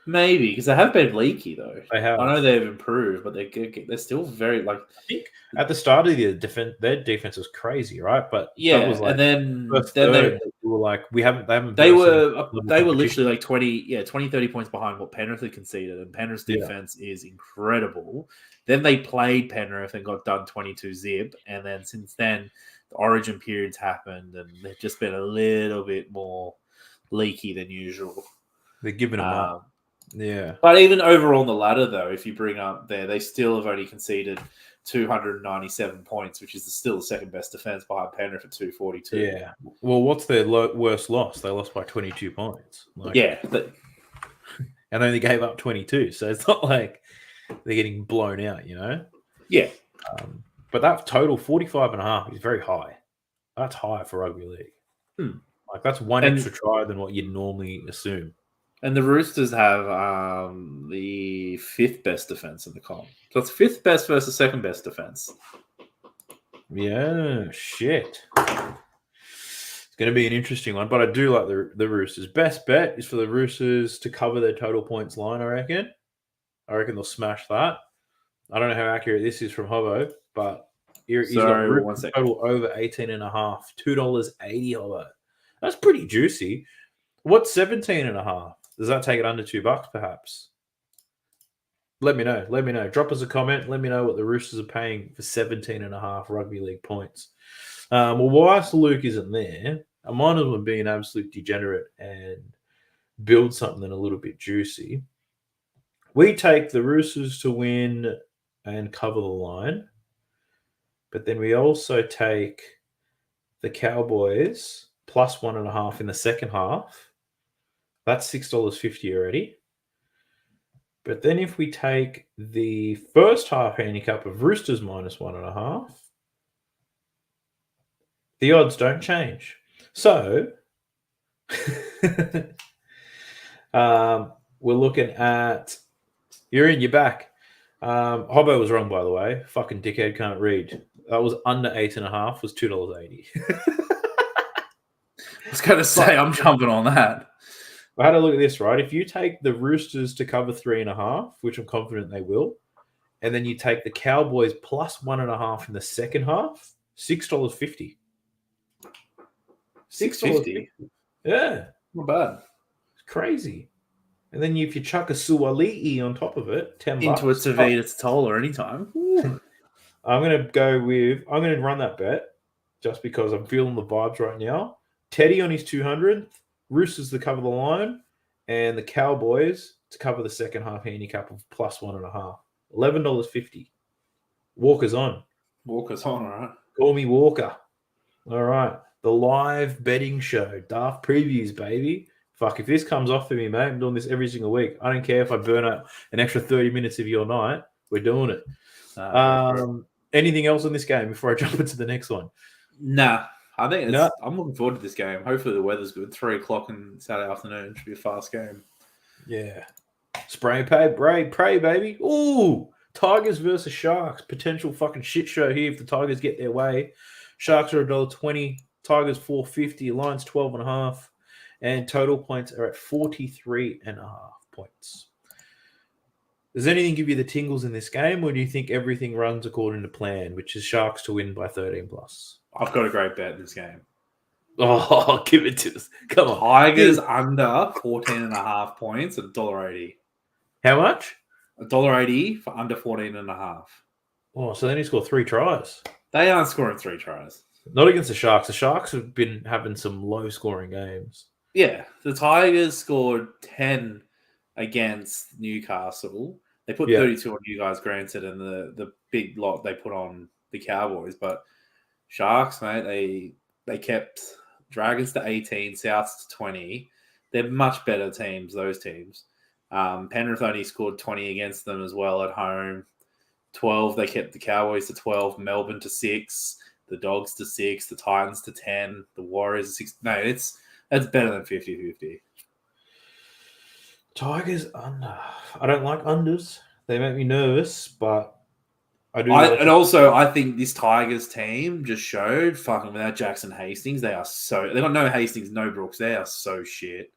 Maybe because they have been leaky though. They have. I know they've improved, but they're still very like. I think at the start of the defense, their defense was crazy, right? But yeah, that was like and then they were like they haven't. They were literally like 20, 30 points behind what Penrith had conceded, and Penrith's defense is incredible. Then they played Penrith and got done 22-0, and then since then the Origin periods happened, and they've just been a little bit more leaky than usual. They're giving them up. Yeah. But even overall on the ladder, though, if you bring up there, they still have only conceded 297 points, which is still the second best defense behind Penrith at 242. Yeah. Well, what's their worst loss? They lost by 22 points. Yeah. And they only gave up 22. So it's not like they're getting blown out, you know? Yeah. But that total 45.5 is very high. That's high for rugby league. Like that's one extra try than what you'd normally assume. And the Roosters have the fifth best defense in the comp. So it's fifth best versus second best defense. Yeah, shit. It's going to be an interesting one, but I do like the Roosters. Best bet is for the Roosters to cover their total points line, I reckon. I reckon they'll smash that. I don't know how accurate this is from Hobo, but he's got Roosters total over 18.5, $2.80 Hobo. That's pretty juicy. What's 17.5? Does that take it under $2, perhaps? Let me know. Drop us a comment. Let me know what the Roosters are paying for 17.5 rugby league points. Well, whilst Luke isn't there, I might as well be an absolute degenerate and build something a little bit juicy. We take the Roosters to win and cover the line, but then we also take the Cowboys plus 1.5 in the second half. That's $6.50 already. But then if we take the first half handicap of Roosters -1.5, the odds don't change. So we're looking at you're in, you're back. Hobbo was wrong, by the way. Fucking dickhead can't read. That was under 8.5, was $2.80. I was going to say, I'm jumping on that. I had a look at this, right? If you take the Roosters to cover 3.5, which I'm confident they will, and then you take the Cowboys plus 1.5 in the second half, $6.50. $6.50. Yeah. Not bad. It's crazy. And then if you chuck a Suali'i on top of it, $10. Into a Tavita Totola anytime. I'm going to run that bet just because I'm feeling the vibes right now. Teddy on his 200th, Roosters to cover the line, and the Cowboys to cover the second half handicap of plus 1.5. $11.50. Walker's on. Walker's on, all right. Call me Walker. All right. The live betting show. Daft Previews, baby. Fuck, if this comes off for me, mate, I'm doing this every single week. I don't care if I burn up an extra 30 minutes of your night. We're doing it. Anything else on this game before I jump into the next one? Nah. I think I'm looking forward to this game. Hopefully the weather's good. 3:00 on Saturday afternoon. Should be a fast game. Yeah. Spray, pray, baby. Ooh, Tigers versus Sharks. Potential fucking shit show here if the Tigers get their way. Sharks are $1.20. Tigers $4.50. Lions 12.5. And total points are at 43.5 points. Does anything give you the tingles in this game, or do you think everything runs according to plan, which is Sharks to win by 13+? I've got a great bet in this game. Oh, give it to us. Come on. Tigers under 14.5 points at $1.80. How much? $1.80 for under 14.5. Oh, so they need to score 3 tries. They aren't scoring 3 tries. Not against the Sharks. The Sharks have been having some low-scoring games. Yeah, the Tigers scored 10 against Newcastle. They put 32 on you guys, granted, and the big lot they put on the Cowboys. But Sharks, mate, they kept Dragons to 18, Souths to 20. They're much better teams, those teams. Penrith only scored 20 against them as well at home. 12, they kept the Cowboys to 12, Melbourne to 6, the Dogs to 6, the Titans to 10, the Warriors to 6. No, that's better than 50-50. Tigers under. I don't like unders. They make me nervous, but I do. I think this Tigers team just showed fucking without Jackson Hastings, they got no Hastings, no Brooks. They are so shit.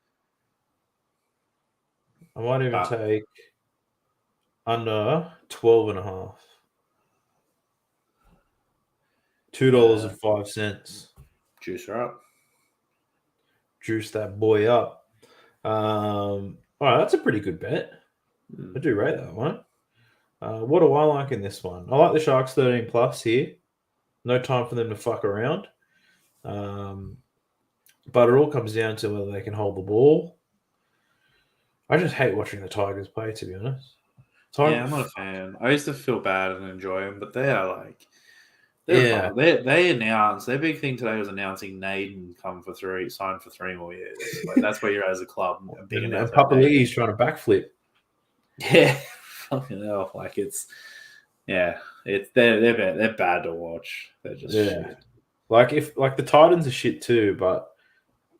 I might even take under 12.5. $2.05. Juice her up. Juice that boy up. All right, that's a pretty good bet. I do rate that one. What do I like in this one? I like the Sharks 13+ here. No time for them to fuck around. But it all comes down to whether they can hold the ball. I just hate watching the Tigers play, to be honest. Yeah, I'm not a fan. I used to feel bad and enjoy them, but they are like... They announced their big thing today was announcing Naden signed for 3 more years. Like, that's where you're at as a club. A big announcement. Papali'i's trying to backflip. Yeah, fucking hell. Like they're bad to watch. They're just shit. Like the Titans are shit too, but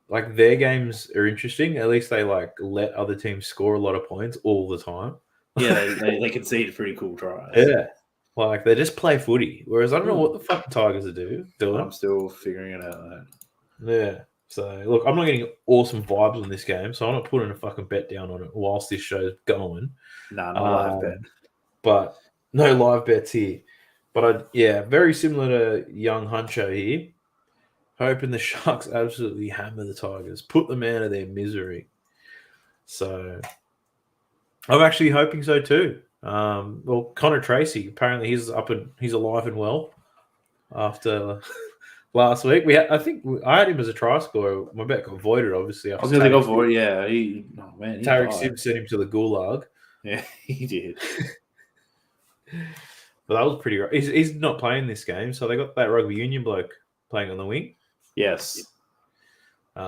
like their games are interesting. At least they like let other teams score a lot of points all the time. Yeah, they concede pretty cool tries. Yeah. Like, they just play footy. Whereas I don't know what the fuck the Tigers are doing. I'm still figuring it out. Yeah. So, look, I'm not getting awesome vibes on this game, so I'm not putting a fucking bet down on it whilst this show's going. No live bet. But no live bets here. But, very similar to Young Huncho here. Hoping the Sharks absolutely hammer the Tigers. Put them out of their misery. So, I'm actually hoping so too. Well, Connor Tracy, apparently he's alive and well after last week. I think I had him as a try scorer. My bet got voided, obviously. I was going to go for it, yeah. Tarek Sim sent him to the gulag. Yeah, he did. But that was pretty. He's not playing this game, so they got that rugby union bloke playing on the wing. Yes. He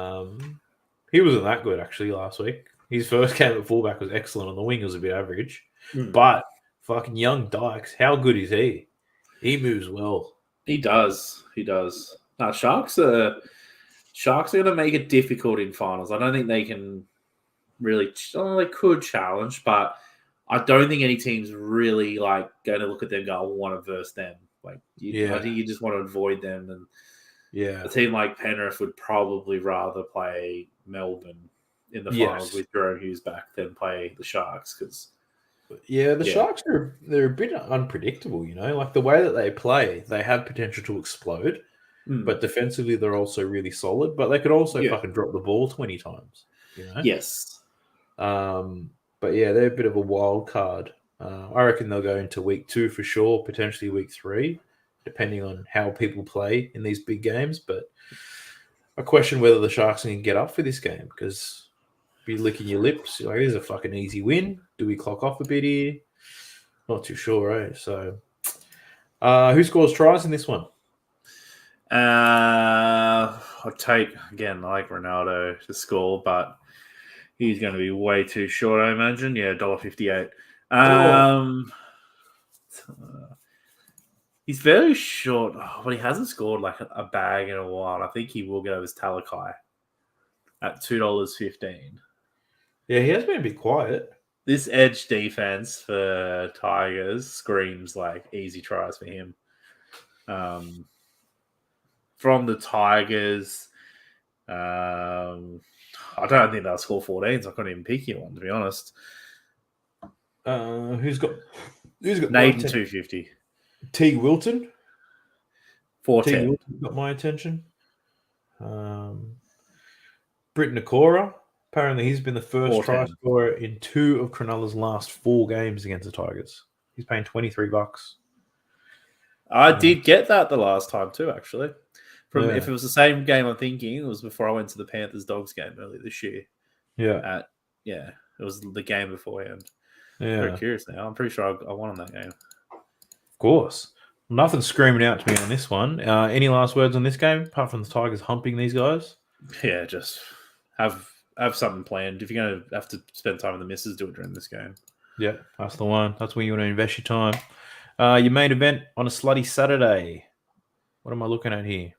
wasn't that good actually last week. His first game at fullback was excellent. On the wing, it was a bit average. Mm. But fucking young Dykes, how good is he? He moves well. He does. Now, Sharks are going to make it difficult in finals. I don't think they can really. They could challenge, but I don't think any team's really like going to look at them and go, I want to verse them. Like, I think you just want to avoid them. And a team like Penrith would probably rather play Melbourne in the finals with Jerome Hughes back than play the Sharks because. The Sharks they're a bit unpredictable, you know. Like the way that they play, they have potential to explode, but defensively they're also really solid. But they could also fucking drop the ball 20 times, you know. Yes. But yeah, they're a bit of a wild card. I reckon they'll go into week 2 for sure, potentially week 3, depending on how people play in these big games. But I question whether the Sharks can get up for this game because. Be licking your lips. Like, this is a fucking easy win. Do we clock off a bit here? Not too sure, eh? So, who scores tries in this one? I'll take, again, I like Ronaldo to score, but he's going to be way too short, I imagine. Yeah, $1.58. He's very short, but he hasn't scored like a bag in a while. I think he will go as Talakai at $2.15. Yeah, he has been a bit quiet. This edge defense for Tigers screams like easy tries for him. From the Tigers, I don't think they'll score 14s. I couldn't even pick you one, to be honest. Who's got Naden 250. T. Wilton? 410. T. Wilton got my attention. Britton Nakora. Apparently, he's been the first try scorer in 2 of Cronulla's last 4 games against the Tigers. He's paying $23. I did get that the last time too, actually. If it was the same game I'm thinking, it was before I went to the Panthers-Dogs game earlier this year. Yeah. It was the game beforehand. Yeah. Very curious now. I'm pretty sure I won on that game. Of course. Nothing screaming out to me on this one. Any last words on this game, apart from the Tigers humping these guys? Yeah, just have something planned. If you're going to have to spend time with the missus, do it during this game. Yeah, that's the one. That's where you want to invest your time. Your main event on a slutty Saturday. What am I looking at here?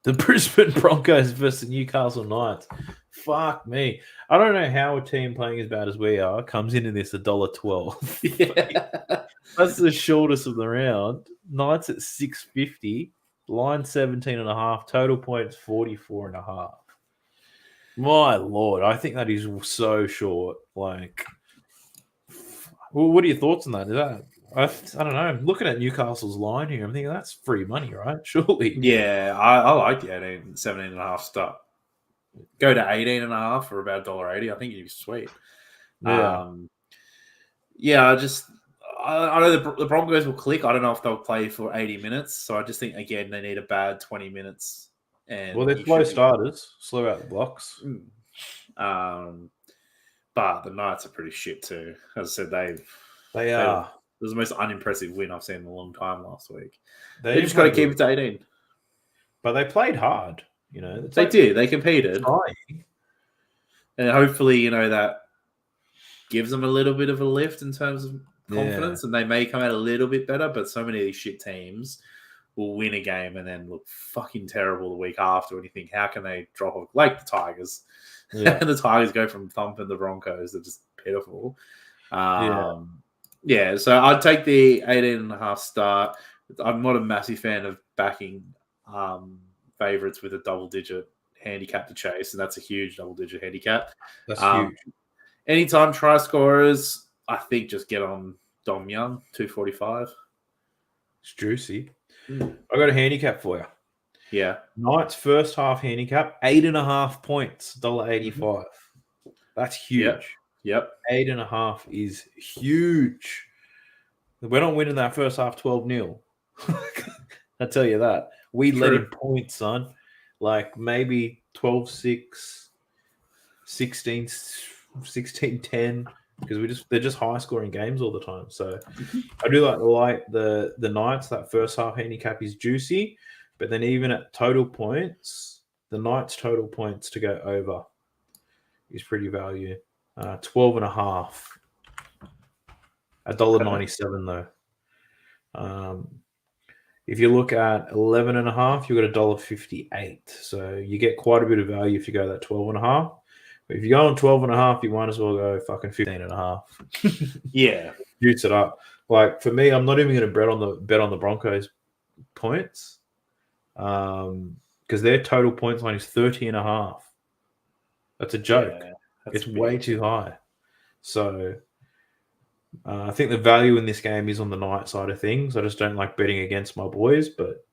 The Brisbane Broncos versus Newcastle Knights. Fuck me. I don't know how a team playing as bad as we are comes into this $1.12. Yeah. That's the shortest of the round. Knights at $6.50. Line 17.5. Total points 44.5. My Lord, I think that is so short. Like, what are your thoughts on that? Is that I don't know. I'm looking at Newcastle's line here. I'm thinking that's free money, right? Surely. Yeah, I like the 17.5 start. Go to 18.5 for about $1.80. I think you'd be sweet. Yeah. I know the Broncos will click. I don't know if they'll play for 80 minutes. So I just think, again, they need a bad 20 minutes. And they're slow starters. Slow out the blocks. But the Knights are pretty shit too. As I said, they are. It was the most unimpressive win I've seen in a long time last week. They just got to keep it to 18. But they played hard. You know, they did. They competed. Trying. And hopefully, that gives them a little bit of a lift in terms of confidence, and they may come out a little bit better. But so many of these shit teams will win a game and then look fucking terrible the week after. And you think, how can they drop off? Like the Tigers. Yeah. And the Tigers go from thumping the Broncos. They're just pitiful. So I'd take the 18.5 start. I'm not a massive fan of backing favourites with a double-digit handicap to chase, and that's a huge double-digit handicap. That's huge. Anytime try scorers, I think just get on Dom Young, 245. It's juicy. I got a handicap for you. Yeah. Knights first half handicap, 8.5 points, $1.85. That's huge. Yep. 8.5 is huge. We're not winning that first half 12-0. I tell you that. We let in points, son. Like maybe 12-6, 16-10, because they're just high scoring games all the time. So I do like the Knights. That first half handicap is juicy, but then even at total points, the Knights total points to go over is pretty value. $12.5. $1.97 though. If you look at 11.5, you've got $1.58. So you get quite a bit of value if you go that 12.5. But if you go on 12.5, you might as well go fucking 15.5. Yeah. Juice it up. Like for me, I'm not even going to bet on the Broncos points. Because their total points line is 30.5. That's a joke. Yeah, it's way too high. So I think the value in this game is on the night side of things. I just don't like betting against my boys, but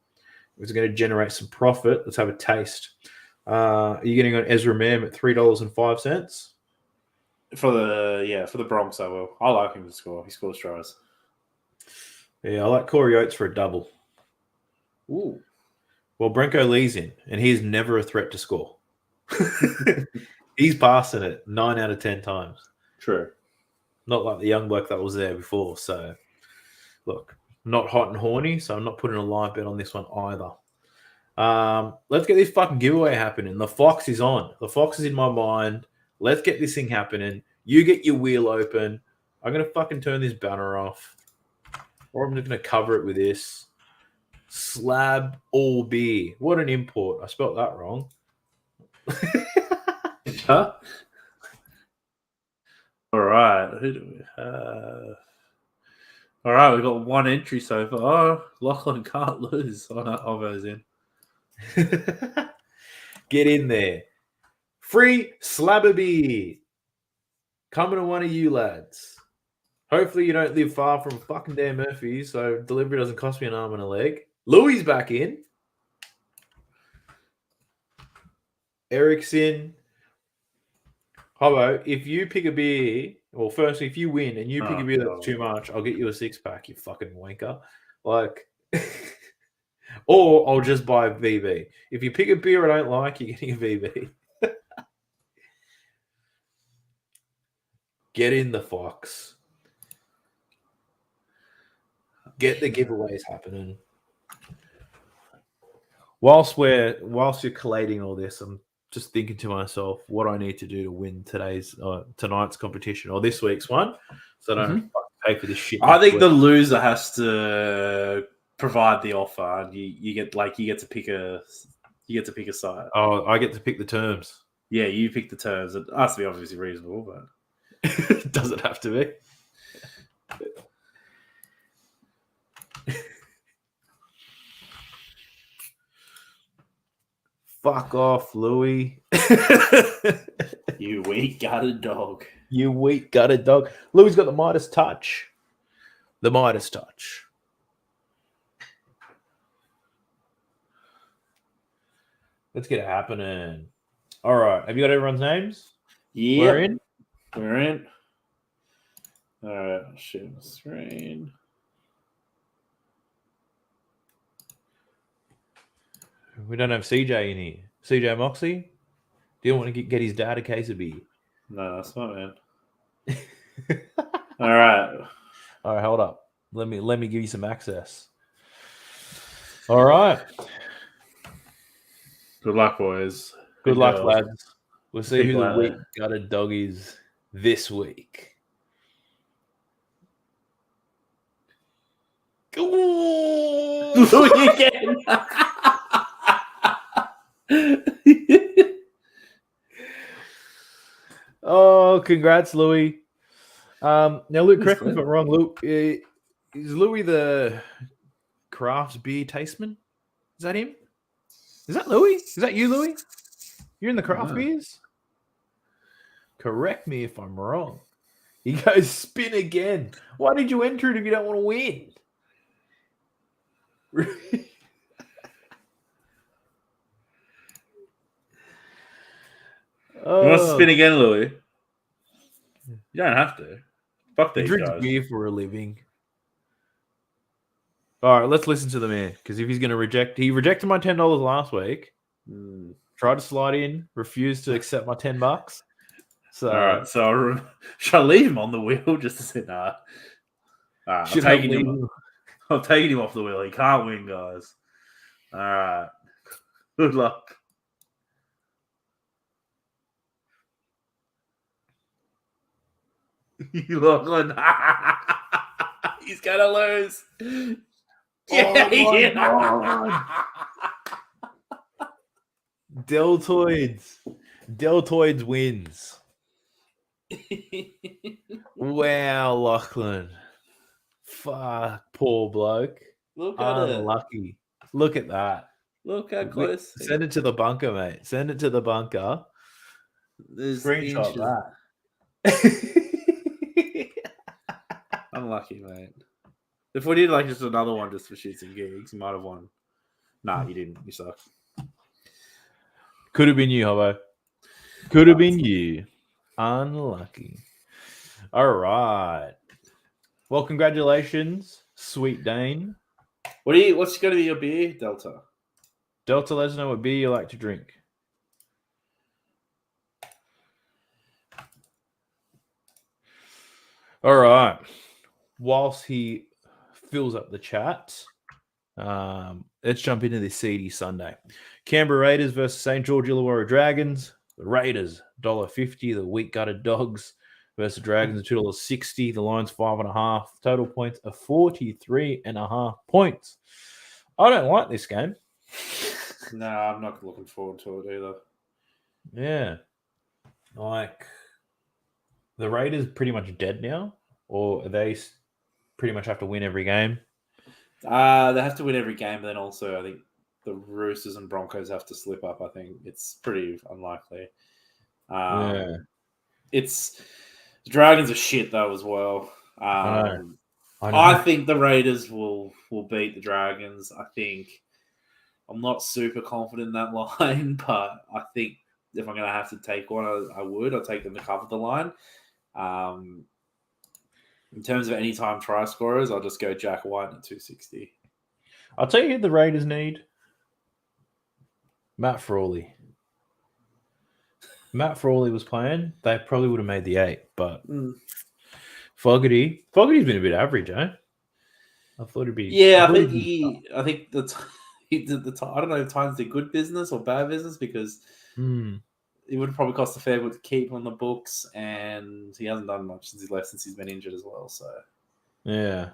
if it's going to generate some profit, let's have a taste. Are you getting on Ezra Mam at $3.05? For the Bronx, I will. I like him to score. He scores tries. Yeah, I like Corey Oates for a double. Ooh. Well, Brenko Lee's in, and he's never a threat to score. He's passing it 9 out of 10 times. True. Not like the young bloke that was there before. So, look, not hot and horny, so I'm not putting a live bet on this one either. Let's get this fucking giveaway happening. The Fox is on. The Fox is in my mind. Let's get this thing happening. You get your wheel open. I'm going to fucking turn this banner off. Or I'm just going to cover it with this. Slab all beer. What an import. I spelt that wrong. Huh? All right. Who do we have? All right, we've got one entry so far. Oh, Lachlan can't lose. Oh, no, Ovo's in. Get in there. Free slab of beer. Coming to one of you lads. Hopefully you don't live far from fucking Dan Murphy, so delivery doesn't cost me an arm and a leg. Louis back in. Erickson. Hobo, if you pick a beer, well, firstly, if you win and you pick a beer that's too much, I'll get you a 6-pack, you fucking wanker. Like, or I'll just buy a VB. If you pick a beer I don't like, you're getting a VB. Get in the Fox. Get the giveaways happening. Whilst you're collating all this, I'm just thinking to myself what I need to do to win tonight's competition or this week's one, so I don't have to pay for this shit. I think the loser has to provide the offer, and you get to pick a site. Oh, I get to pick the terms. Yeah, you pick the terms. It has to be obviously reasonable, but does it have to be? Fuck off, Louis. You weak gutted dog. You weak gutted dog. Louis got the Midas touch. The Midas touch. Let's get it happening. All right. Have you got everyone's names? Yeah. We're in. We're in. All right. I'll share my screen. We don't have CJ in here. CJ Moxley? Do you want to get his dad a case of beer? No, that's not, man. All right. All right, hold up. Let me give you some access. All right. Good luck, boys. Good luck, lads. We'll see who the People weak gutted dog is this week. Louis again. Oh, congrats, Louis. Now, Luke, correct me if I'm wrong. Luke, is Louis the craft beer tasteman? Is that him? Is that Louis? Is that you, Louis? You're in the craft beers? Correct me if I'm wrong. He goes spin again. Why did you enter it if you don't want to win? You want to spin again, Louis? You don't have to. Fuck these he drinks guys. beer for a living. All right, let's listen to the man, because if he's going to he rejected my $10 last week. Tried to slide in, refused to accept my $10. So, all right, so should I leave him on the wheel just to say nah? I'm taking him off the wheel. He can't win, guys. All right. Good luck. Lachlan. He's going to lose. Oh my God. Deltoids wins. Wow, Lachlan. Fuck, poor bloke. Look at it. Unlucky. Look at that. Look how close. Send it to the bunker, mate. Send it to the bunker. There's Screenshot inches. that. Unlucky, mate. If we did like just another one just for shits and gigs, you might have won. Nah, you didn't. You suck. Could have been you, Hobo. Could have been you. Unlucky. All right. Well, congratulations, Sweet Dane. What's going to be your beer, Delta? Delta, let us know what beer you like to drink. All right. Whilst he fills up the chat, let's jump into this seedy Sunday. Canberra Raiders versus St. George Illawarra Dragons. The Raiders, $1.50. The Wheat-Gutted Dogs versus Dragons, $2.60. The Lions, 5.5. Total points of 43.5 points. I don't like this game. No, I'm not looking forward to it either. Yeah. Like, the Raiders pretty much dead now, or are they pretty much have to win every game? They have to win every game, but then also I think the Roosters and Broncos have to slip up. I think it's pretty unlikely. It's the Dragons are shit though as well. I think the Raiders will beat the Dragons. I think I'm not super confident in that line, but I think if I'm going to have to take one, I'll take them to cover the line. In terms of anytime try scorers, I'll just go Jack White at 260. I'll tell you who the Raiders need. Matt Frawley. Matt Frawley was playing. They probably would have made the 8, but Fogarty's been a bit average, eh? I thought it'd be. Yeah, I think the I don't know if times did good business or bad business because it would probably cost a fair bit to keep on the books, and he hasn't done much since he's been injured as well. So yeah,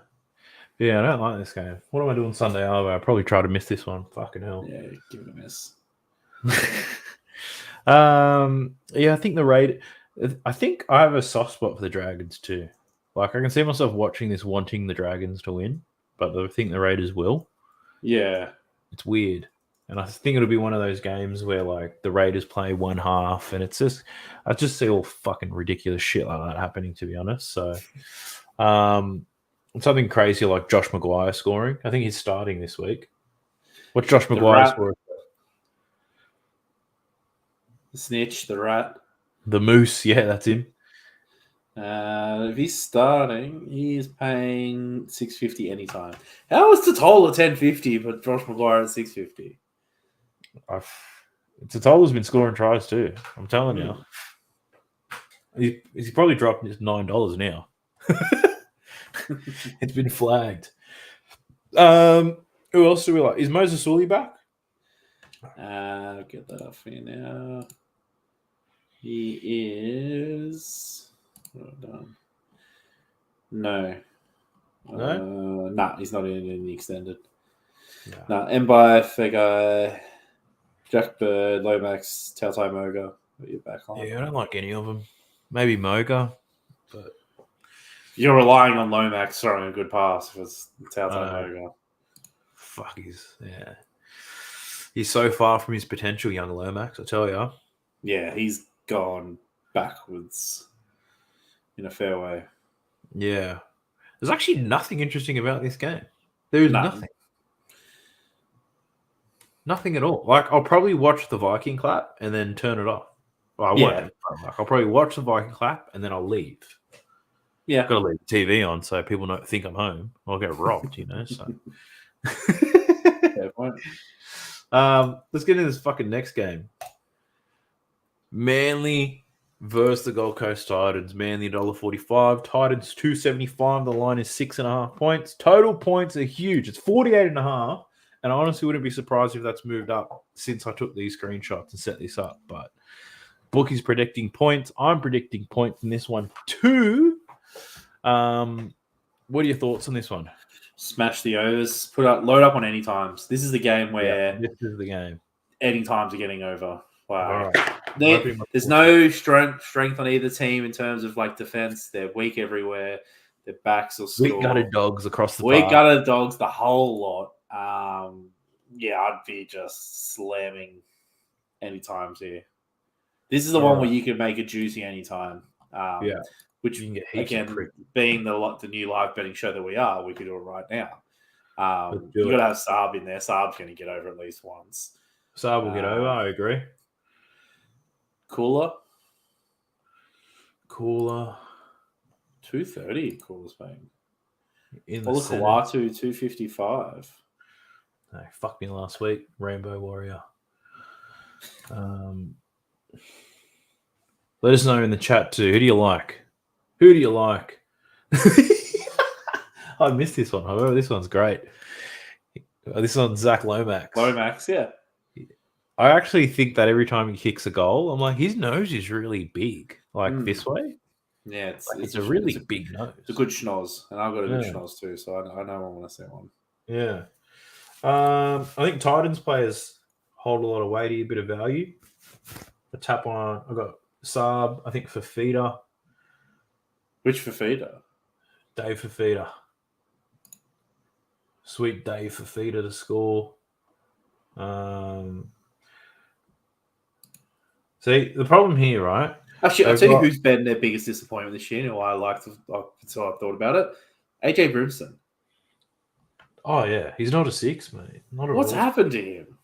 I don't like this game. What am I doing Sunday? I'll probably try to miss this one. Fucking hell. Yeah, give it a miss. I think the Raid. I think I have a soft spot for the Dragons too. Like I can see myself watching this, wanting the Dragons to win, but I think the Raiders will. Yeah, it's weird, and I think it'll be one of those games where like the Raiders play one half, and I just see all fucking ridiculous shit like that happening. To be honest, so something crazy like Josh Maguire scoring. I think he's starting this week. What's Josh Maguire scoring? The Snitch, the Rat. The Moose, yeah, that's him. If he's starting, he is paying $6.50 anytime. How is Totola $10.50 but Josh Maguire at $6.50? Totola's been scoring tries too. I'm telling you. He's probably dropped his $9 now. It's been flagged. Who else do we like? Is Moses Sully back? I'll get that up for you now. He is. No. He's not in the extended. No. Mbai, Fegai, Jack Bird, Lomax, Tautai Moga. You're back on. Yeah, I don't like any of them. Maybe Moga, but you're relying on Lomax throwing a good pass for Tautai Moga. Fuck, he's so far from his potential, young Lomax, I tell you. Yeah, he's gone backwards in a fair way. Yeah. There's actually nothing interesting about this game. There is nothing. Nothing at all. Like, I'll probably watch the Viking clap and then turn it off. Well, I won't. Like, I'll probably watch the Viking clap and then I'll leave. Yeah. I've got to leave the TV on so people don't think I'm home. I'll get robbed, so. Fair point. Let's get into this fucking next game. Manly versus the Gold Coast Titans. Manly $1.45. Titans $2.75. The line is 6.5 points. Total points are huge. It's 48.5. And I honestly wouldn't be surprised if that's moved up since I took these screenshots and set this up. But bookies predicting points. I'm predicting points in this one too. What are your thoughts on this one? Smash the overs. Load up on any times. This is the game where this is the game. any times are getting over. Wow. Right. There's no strength on either team in terms of like defense. They're weak everywhere. Their backs will score. Weak gutted dogs across the Weak park. gutted dogs, the whole lot. I'd be just slamming any times here. This is the one where you can make it juicy anytime. Which you can get again, being the new live betting show that we are, we could do it right now. You got to have Saab in there. Saab's going to get over at least once. Saab will get over. I agree. Cooler. 230. Cooler's paying. In the Kawatu 255. No, fuck me last week, Rainbow Warrior. Let us know in the chat too. Who do you like? I missed this one. However, this one's great. This one's Zach Lomax. Lomax, yeah. I actually think that every time he kicks a goal, I'm like, his nose is really big, this way. Yeah, it's a really big nose. It's a good schnoz, and I've got a good schnoz too, so I know I want to see one. Yeah. I think Titans players hold a lot of weight, a bit of value. A tap on, I've got Saab, I think Fafita. Which Fafita? Dave Fafita. Sweet Dave Fafita to score. See, the problem here, right? Actually, I'll tell you who's been their biggest disappointment this year and why I liked it, so I thought about it. AJ Brimson. Oh, yeah. He's not a 6, mate. What's happened to him?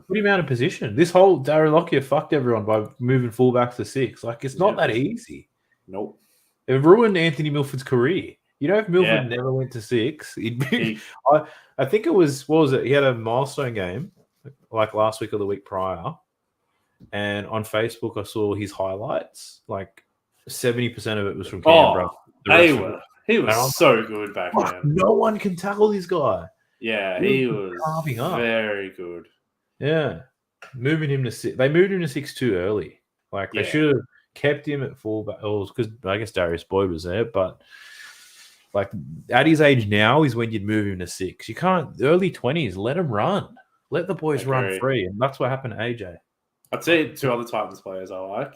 Put him out of position. This whole Darren Lockyer fucked everyone by moving fullbacks to 6. Like, it's not that easy. Nope. It ruined Anthony Milford's career. You know, if Milford never went to 6, he'd be... I think it was... What was it? He had a milestone game, like last week or the week prior. And on Facebook, I saw his highlights. Like, 70% of it was from Canberra. He was so good back then. No one can tackle this guy. Yeah, he was carving up. Very good. Yeah. Moving him to 6. They moved him to 6 too early. Like, they should have kept him at fullback. Because I guess Darius Boyd was there. But, like, at his age now is when you'd move him to 6. You can't, early 20s, let him run. Let the boys run free. And that's what happened to AJ. I'd say 2 other Titans players I like.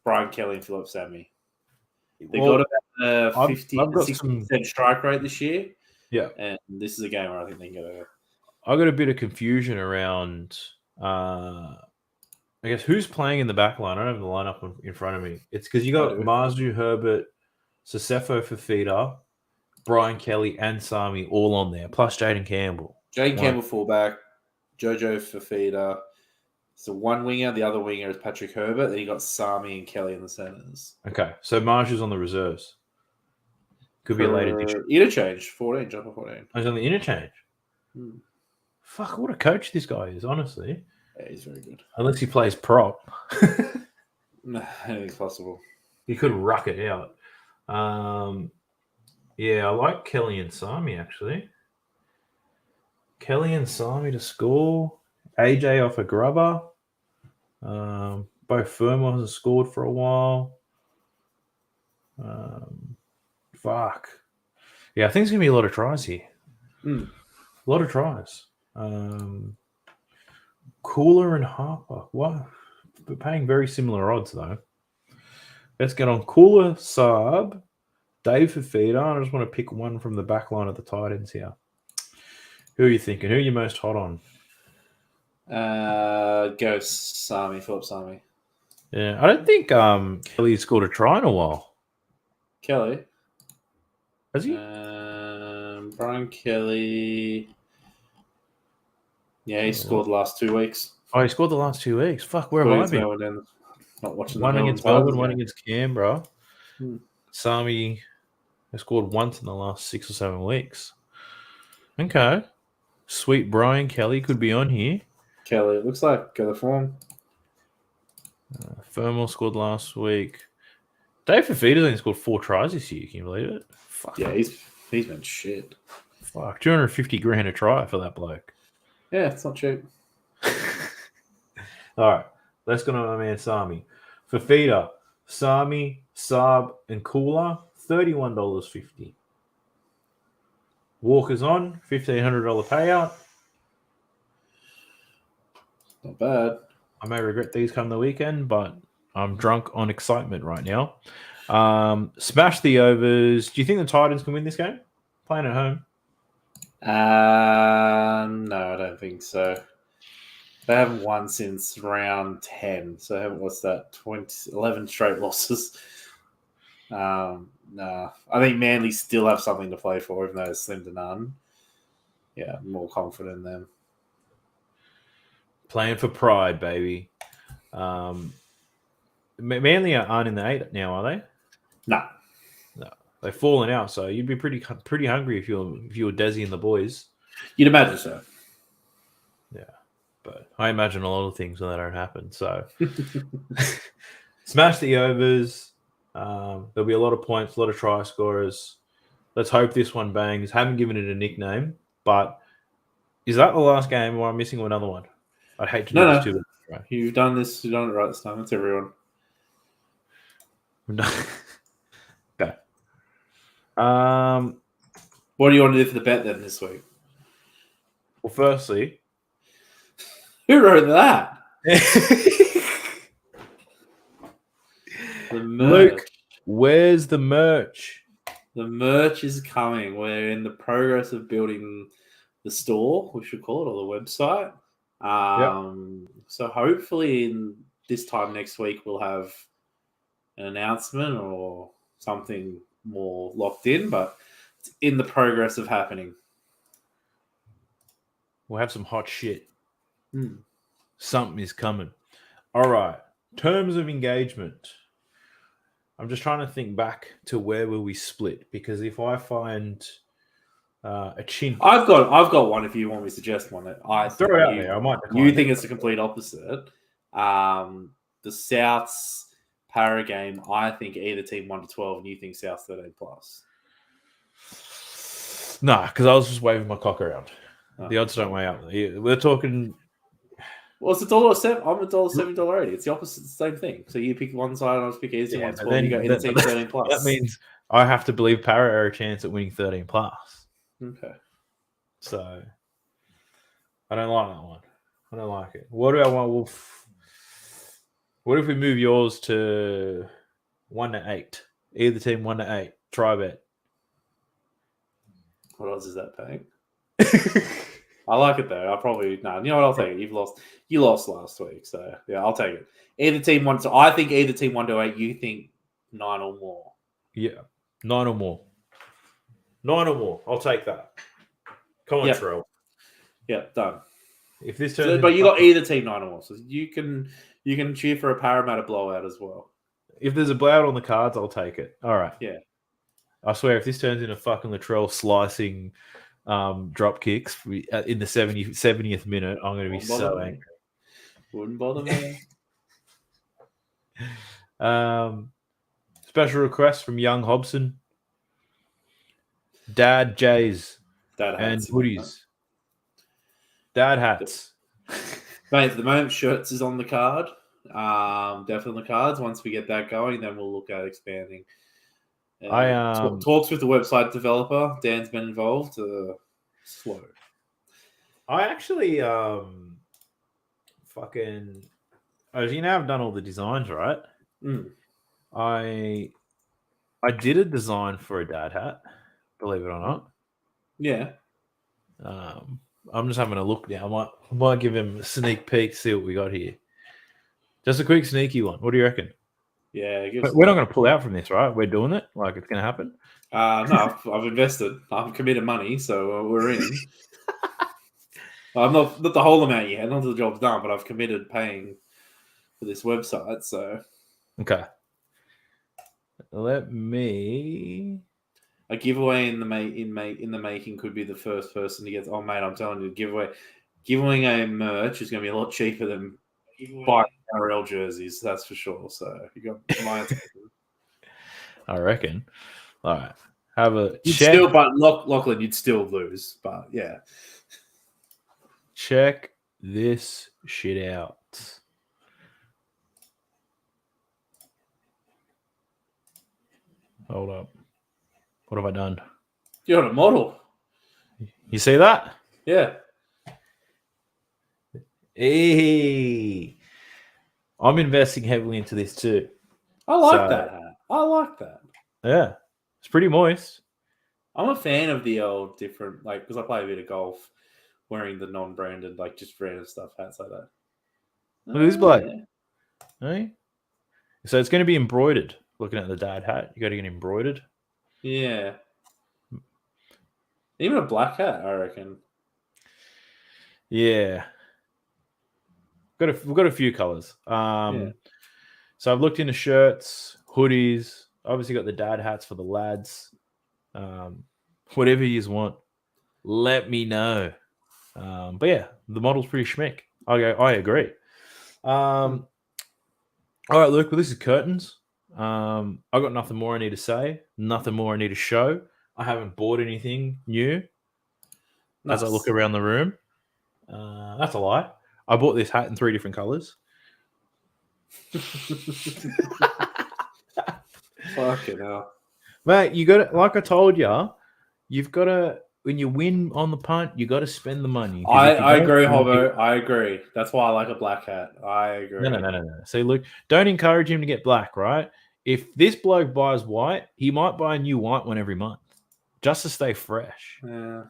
Brian Kelly and Philip Sammy. They got about 50-60% strike rate this year. Yeah. And this is a game where I think they can get over. I got a bit of confusion around, I guess, who's playing in the back line. I don't have the lineup in front of me. It's because you got Marzu, Herbert, Sasefo Fafita, Brian Kelly, and Sami all on there, plus Jaden Campbell. Jaden Campbell fullback, Jojo Fafita. So one winger, the other winger is Patrick Herbert. Then you got Sami and Kelly in the centers. Okay, so Marshall's on the reserves. Could be a late addition. Interchange, 14, jump of 14. He's on the interchange. Fuck, what a coach this guy is, honestly. Yeah, he's very good. Unless he plays prop. Anything's possible. He could ruck it out. Yeah, I like Kelly and Sami, actually. Kelly and Sami to score. AJ off a grubber. Both Fermo hasn't scored for a while. Fuck. Yeah, I think there's going to be a lot of tries here. A lot of tries. Cooler and Harper. What? But paying very similar odds, though. Let's get on Cooler, Saab, Dave Fafita. I just want to pick one from the back line of the Titans here. Who are you thinking? Who are you most hot on? Go Sami, Philip Sami. Yeah, I don't think Kelly scored a try in a while. Kelly? Has he? Brian Kelly. Yeah, he scored the last 2 weeks. Oh, he scored the last 2 weeks. Fuck, where have I been? Not watching one against Melbourne, one against Canberra. Sami has scored once in the last 6 or 7 weeks. Okay. Sweet Brian Kelly could be on here. Kelly, it looks like go the form. Fermel scored last week. Dave Fafita's only scored 4 tries this year. Can you believe it? Fuck. Yeah, he's been shit. Fuck, $250,000 a try for that bloke. Yeah, it's not cheap. All right, let's go to my man Sami. Fafita, Sami, Saab, and Cooler, $31.50. Walkers on, $1,500 payout. Not bad. I may regret these come the weekend, but I'm drunk on excitement right now. Smash the overs. Do you think the Titans can win this game? Playing at home. No, I don't think so. They haven't won since round 10, so what's that? 11 straight losses. No, I think Manly still have something to play for, even though it's slim to none. Yeah, I'm more confident in them. Playing for pride, baby. Manly aren't in the 8 now, are they? No. They've fallen out, so you'd be pretty hungry if you were Desi and the boys. You'd imagine so. Yeah, but I imagine a lot of things when that don't happen. So smash the overs. There'll be a lot of points, a lot of try scorers. Let's hope this one bangs. Haven't given it a nickname, but is that the last game or am I missing another one? I'd hate to do this too. Right. You've done this. You've done it right this time. That's everyone. Okay. What do you want to do for the bet then this week? Well, firstly, who wrote that? The merch. Luke, where's the merch? The merch is coming. We're in the progress of building the store, we should call it, or the website. So hopefully in this time next week we'll have an announcement or something more locked in, but it's in the progress of happening. We'll have some hot shit. Something is coming. All right. Terms of engagement. I'm just trying to think back to where will we split, because if I find a chin, I've got one. If you want me to suggest one that I throw it out there, I might. You think it's the complete opposite? The Souths para game. I think either team 1 to 12, and you think South 13 plus. Nah, because I was just waving my cock around. The odds don't weigh up. We're talking. Well, it's $1.07. I'm $1.70 $7.80. It's the opposite, the same thing. So you pick one side, and I pick either team 1 to 12. You go either team 13 plus. That means I have to believe Para are a chance at winning 13 plus. Okay. So I don't like that one. I don't like it. What do I want, Wolf? What if we move yours to 1 to 8? Either team 1 to 8. Try bet. What odds is that paying? I like it though. I'll probably You know what? I'll take it. You lost last week, so yeah, I'll take it. Either team 1. So I think either team 1 to 8. You think 9 or more. Yeah, 9 or more. 9 or more. I'll take that. Come on, Trell. Yeah, done. If this turns, but you got either team 9 or more, so you can cheer for a Parramatta blowout as well. If there's a blowout on the cards, I'll take it. All right. Yeah. I swear, if this turns into fucking Latrell slicing drop kicks in the 70th minute, I'm going to be so angry. Wouldn't bother me. Special request from Young Hobson. Dad Jays and hoodies. Dad hats. Mate, at the moment, shirts is on the card. Definitely on the cards. Once we get that going, then we'll look at expanding. Talks with the website developer. Dan's been involved. Slow. I actually as you know, I've done all the designs, right? I did a design for a dad hat, believe it or not. Yeah. I'm just having a look now. I might give him a sneak peek, see what we got here. Just a quick sneaky one. What do you reckon? Yeah, we're not going to pull out from this, right? We're doing it. Like it's going to happen. No, I've invested. I've committed money, so we're in. I'm not the whole amount yet. Not the job's done, but I've committed paying for this website. So okay, let me. A giveaway in the making could be the first person to get. Oh mate, I'm telling you, giving a merch is going to be a lot cheaper than buying NRL jerseys. That's for sure. So you got my attention. I reckon. All right, have a you'd check. Still, but Lachlan, you'd still lose. But yeah, check this shit out. Hold up. What have I done? You're on a model. You see that? Yeah. Hey, I'm investing heavily into this too. I like that hat. I like that. Yeah, it's pretty moist. I'm a fan of the old different, like, because I play a bit of golf, wearing the non-branded, like, just random stuff hats like that. Look at this bloke. Yeah. Hey? So it's going to be embroidered. Looking at the dad hat, you got to get embroidered. Yeah. Even a black hat, I reckon. Yeah. We've got a few colors. Yeah. So I've looked into shirts, hoodies. Obviously got the dad hats for the lads. Whatever you want, let me know. But yeah, the model's pretty schmick. I agree. All right, Luke. Well, this is curtains. I got nothing more I need to say. Nothing more I need to show. I haven't bought anything new. Nice. As I look around the room, that's a lie. I bought this hat in 3 different colors. Fucking hell. Mate, you got to, like I told you, you've got to, when you win on the punt, you got to spend the money. I agree, Hobo. I agree. That's why I like a black hat. I agree. No. See, Luke, don't encourage him to get black, right? If this bloke buys white, he might buy a new white one every month just to stay fresh. Yeah.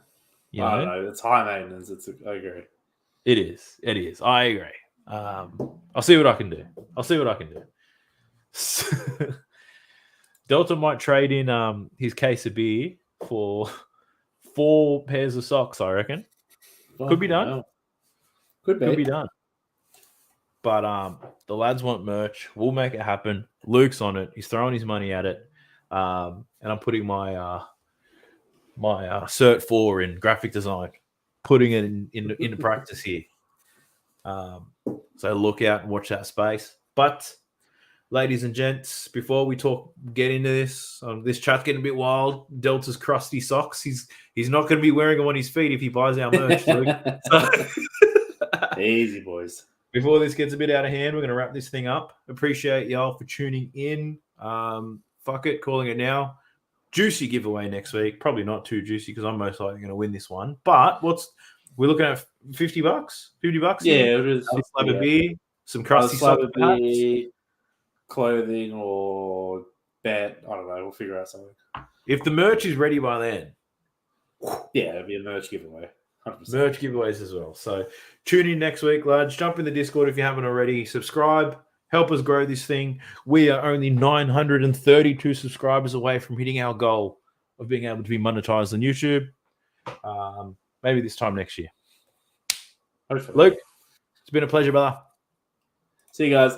You I know? don't know. It's high maintenance. I agree. It is. I agree. I'll see what I can do. Delta might trade in his case of beer for 4 pairs of socks, I reckon. Could be done. Could be done. But the lads want merch. We'll make it happen. Luke's on it. He's throwing his money at it. And I'm putting my Cert 4 in graphic design, putting it into practice here. So look out and watch that space. But ladies and gents, before we get into this, this chat's getting a bit wild. Delta's crusty socks. He's not going to be wearing them on his feet if he buys our merch, Luke. Easy, boys. Before this gets a bit out of hand, we're going to wrap this thing up. Appreciate y'all for tuning in. Fuck it, calling it now. Juicy giveaway next week. Probably not too juicy because I'm most likely going to win this one. But we're looking at $50? $50? Yeah, it is. A slab of beer, some crusty socks, beer, clothing, or bet. I don't know. We'll figure out something. If the merch is ready by then. Yeah, it'll be a merch giveaway. 100%. Merch giveaways as well. So tune in next week, lads. Jump in the Discord if you haven't already. Subscribe. Help us grow this thing. We are only 932 subscribers away from hitting our goal of being able to be monetized on YouTube. Maybe this time next year. Hopefully. Luke, it's been a pleasure, brother. See you guys.